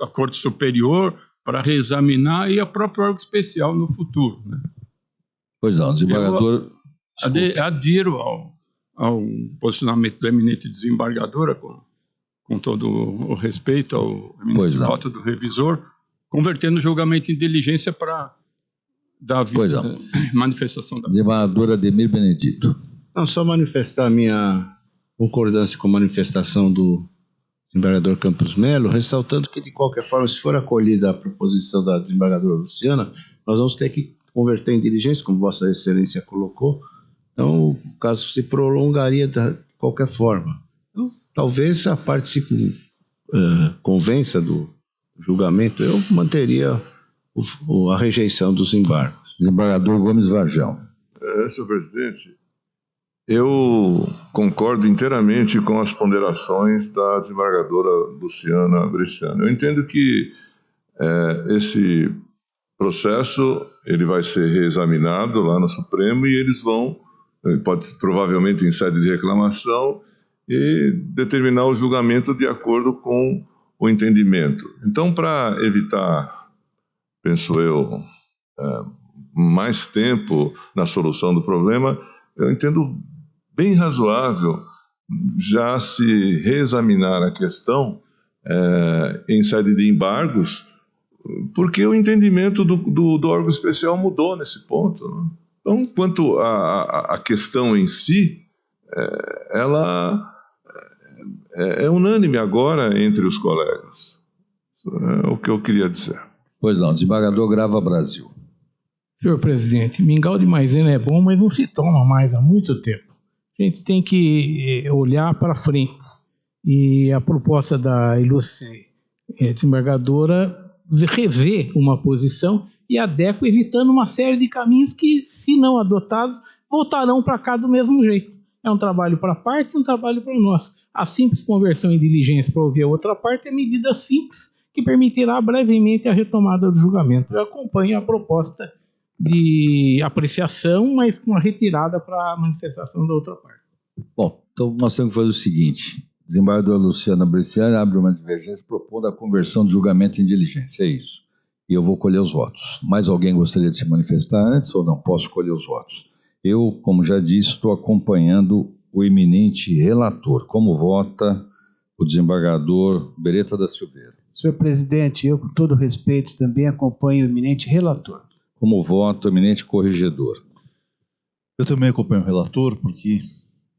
a Corte Superior, para reexaminar, e a própria órgão especial no futuro. Né? Pois não, desembargador... Adiro ao posicionamento da eminente desembargadora, com todo o respeito ao eminente voto do revisor, convertendo o julgamento em diligência para dar manifestação da... Desembargadora Ademir Benedito. Não, só manifestar a minha concordância com a manifestação do desembargador Campos Melo, ressaltando que, de qualquer forma, se for acolhida a proposição da desembargadora Luciana, nós vamos ter que converter em diligência, como Vossa Excelência colocou. Então, o caso se prolongaria de qualquer forma. Então, talvez a parte se convença do julgamento, eu manteria a rejeição dos embargos. Desembargador Gomes Varjão. Senhor presidente, Eu concordo inteiramente com as ponderações da desembargadora Luciana Bresciani. Eu entendo que esse processo ele vai ser reexaminado lá no Supremo e eles vão, provavelmente em sede de reclamação, e determinar o julgamento de acordo com o entendimento. Então, para evitar, penso eu, mais tempo na solução do problema, eu entendo bem razoável já se reexaminar a questão em sede de embargos, porque o entendimento do órgão especial mudou nesse ponto, né? Então, quanto à questão em si, ela é unânime agora entre os colegas. É o que eu queria dizer. Pois não, desembargador Grava Brasil. Senhor presidente, mingau de maisena é bom, mas não se toma mais há muito tempo. A gente tem que olhar para frente. E a proposta da ilustre desembargadora rever uma posição e adequa, evitando uma série de caminhos que, se não adotados, voltarão para cá do mesmo jeito. É um trabalho para a parte e um trabalho para nós. A simples conversão em diligência para ouvir a outra parte é medida simples que permitirá brevemente a retomada do julgamento. Eu acompanho a proposta de apreciação, mas com a retirada para a manifestação da outra parte. Bom, então nós temos que fazer o seguinte. Desembargadora Luciana Bresciani abre uma divergência propondo a conversão de julgamento em diligência. É isso. E eu vou colher os votos. Mais alguém gostaria de se manifestar antes ou não? Posso colher os votos. Eu, como já disse, estou acompanhando o eminente relator. Como vota o desembargador Beretta da Silveira? Senhor presidente, eu, com todo respeito, também acompanho o eminente relator. Como vota o eminente corregedor? Eu também acompanho o relator, porque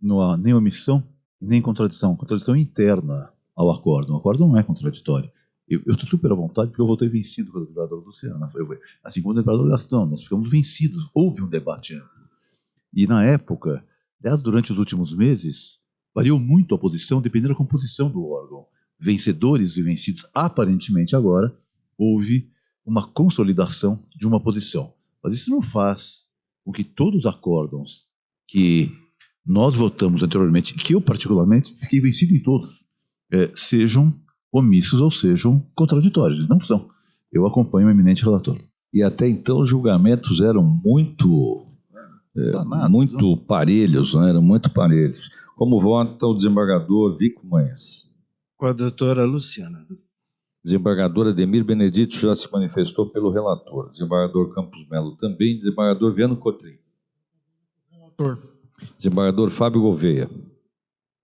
não há nem omissão, nem contradição. Contradição interna ao acórdão. O acórdão não é contraditório. Eu estou super à vontade, porque eu votei vencido pela desembargadora Luciana. Assim como o desembargador Gastão, nós ficamos vencidos. Houve um debate amplo. E na época, aliás, durante os últimos meses, variou muito a posição, dependendo da composição do órgão. Vencedores e vencidos, aparentemente agora, houve uma consolidação de uma posição. Mas isso não faz com que todos os acórdãos que nós votamos anteriormente, que eu particularmente fiquei vencido em todos, sejam omissos ou sejam contraditórios. Eles não são. Eu acompanho o eminente relator. E até então os julgamentos eram muito parelhos, né? Eram muito parelhos. Como vota o desembargador Vico Manhas? Com a doutora Luciana. Desembargador Ademir Benedito já se manifestou pelo relator. Desembargador Campos Melo também. Desembargador Viano Cotrim. Relator. Desembargador Fábio Gouveia.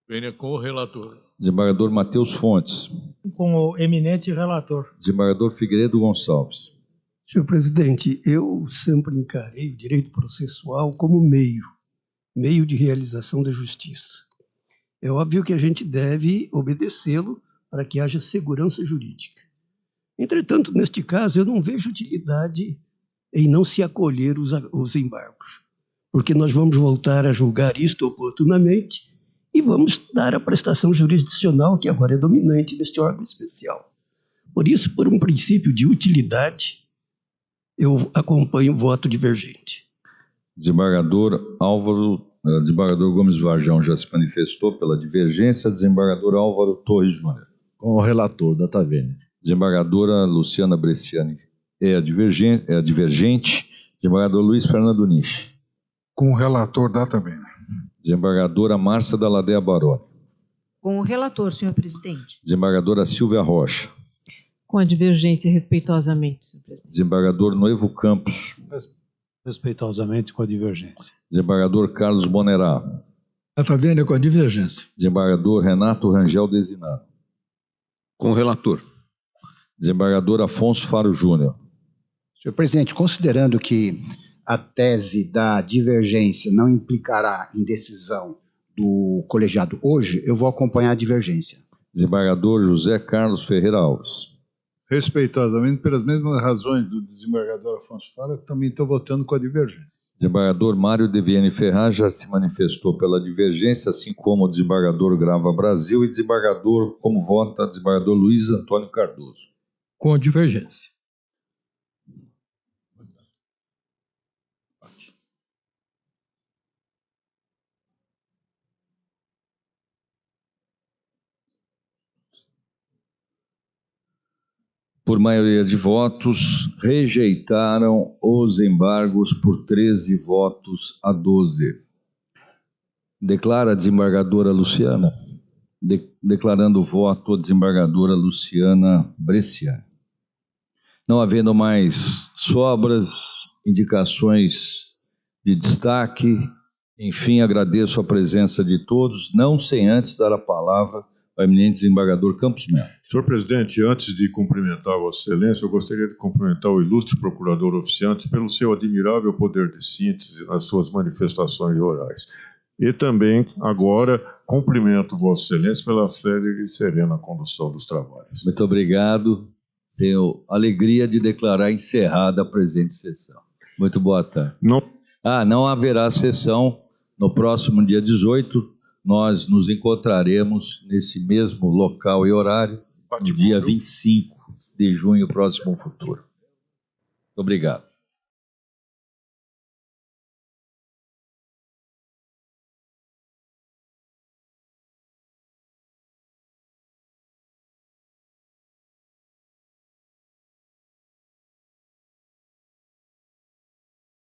Venha com o relator. Desembargador Matheus Fontes. Com o eminente relator. Desembargador Figueiredo Gonçalves. Senhor presidente, eu sempre encarei o direito processual como meio de realização da justiça. É óbvio que a gente deve obedecê-lo para que haja segurança jurídica. Entretanto, neste caso, eu não vejo utilidade em não se acolher os embargos, porque nós vamos voltar a julgar isto oportunamente e vamos dar a prestação jurisdicional que agora é dominante neste órgão especial. Por isso, por um princípio de utilidade, eu acompanho o voto divergente. Desembargador Gomes Varjão já se manifestou pela divergência. Desembargador Álvaro Torres Júnior. Com o relator da Tavene. Desembargadora Luciana Bresciani é a divergente. Desembargador Luiz Fernando Nishi. Com o relator da Tavene. Desembargadora Márcia da Ladea Baroni. Com o relator, senhor presidente. Desembargadora Silvia Rocha. Com a divergência, respeitosamente, senhor presidente. Desembargador Noivo Campos. Respeitosamente, com a divergência. Desembargador Carlos Bonerá. A Tavene com a divergência. Desembargador Renato Rangel Desinado. Com o relator. Desembargador Afonso Faro Júnior. Senhor presidente, considerando que a tese da divergência não implicará em decisão do colegiado hoje, eu vou acompanhar a divergência. Desembargador José Carlos Ferreira Alves. Respeitosamente, pelas mesmas razões do desembargador Afonso Faro, também estou votando com a divergência. Desembargador Mário Deviene Ferraz já se manifestou pela divergência, assim como o desembargador Grava Brasil e desembargador, como vota, desembargador Luiz Antônio Cardoso. Com a divergência. por maioria de votos, rejeitaram os embargos por 13 votos a 12. Declara a desembargadora Luciana. Declarando o voto a desembargadora Luciana Brescia. Não havendo mais sobras, indicações de destaque, enfim, agradeço a presença de todos, não sem antes dar a palavra ao eminente desembargador Campos Melo. Senhor presidente, antes de cumprimentar Vossa Excelência, eu gostaria de cumprimentar o ilustre procurador oficiante pelo seu admirável poder de síntese nas suas manifestações orais. E também, agora, cumprimento Vossa Excelência pela séria e serena condução dos trabalhos. Muito obrigado. Tenho alegria de declarar encerrada a presente sessão. Muito boa tarde. Não haverá sessão no próximo dia 18. Nós nos encontraremos nesse mesmo local e horário, no dia 25 de junho, próximo futuro. Muito obrigado.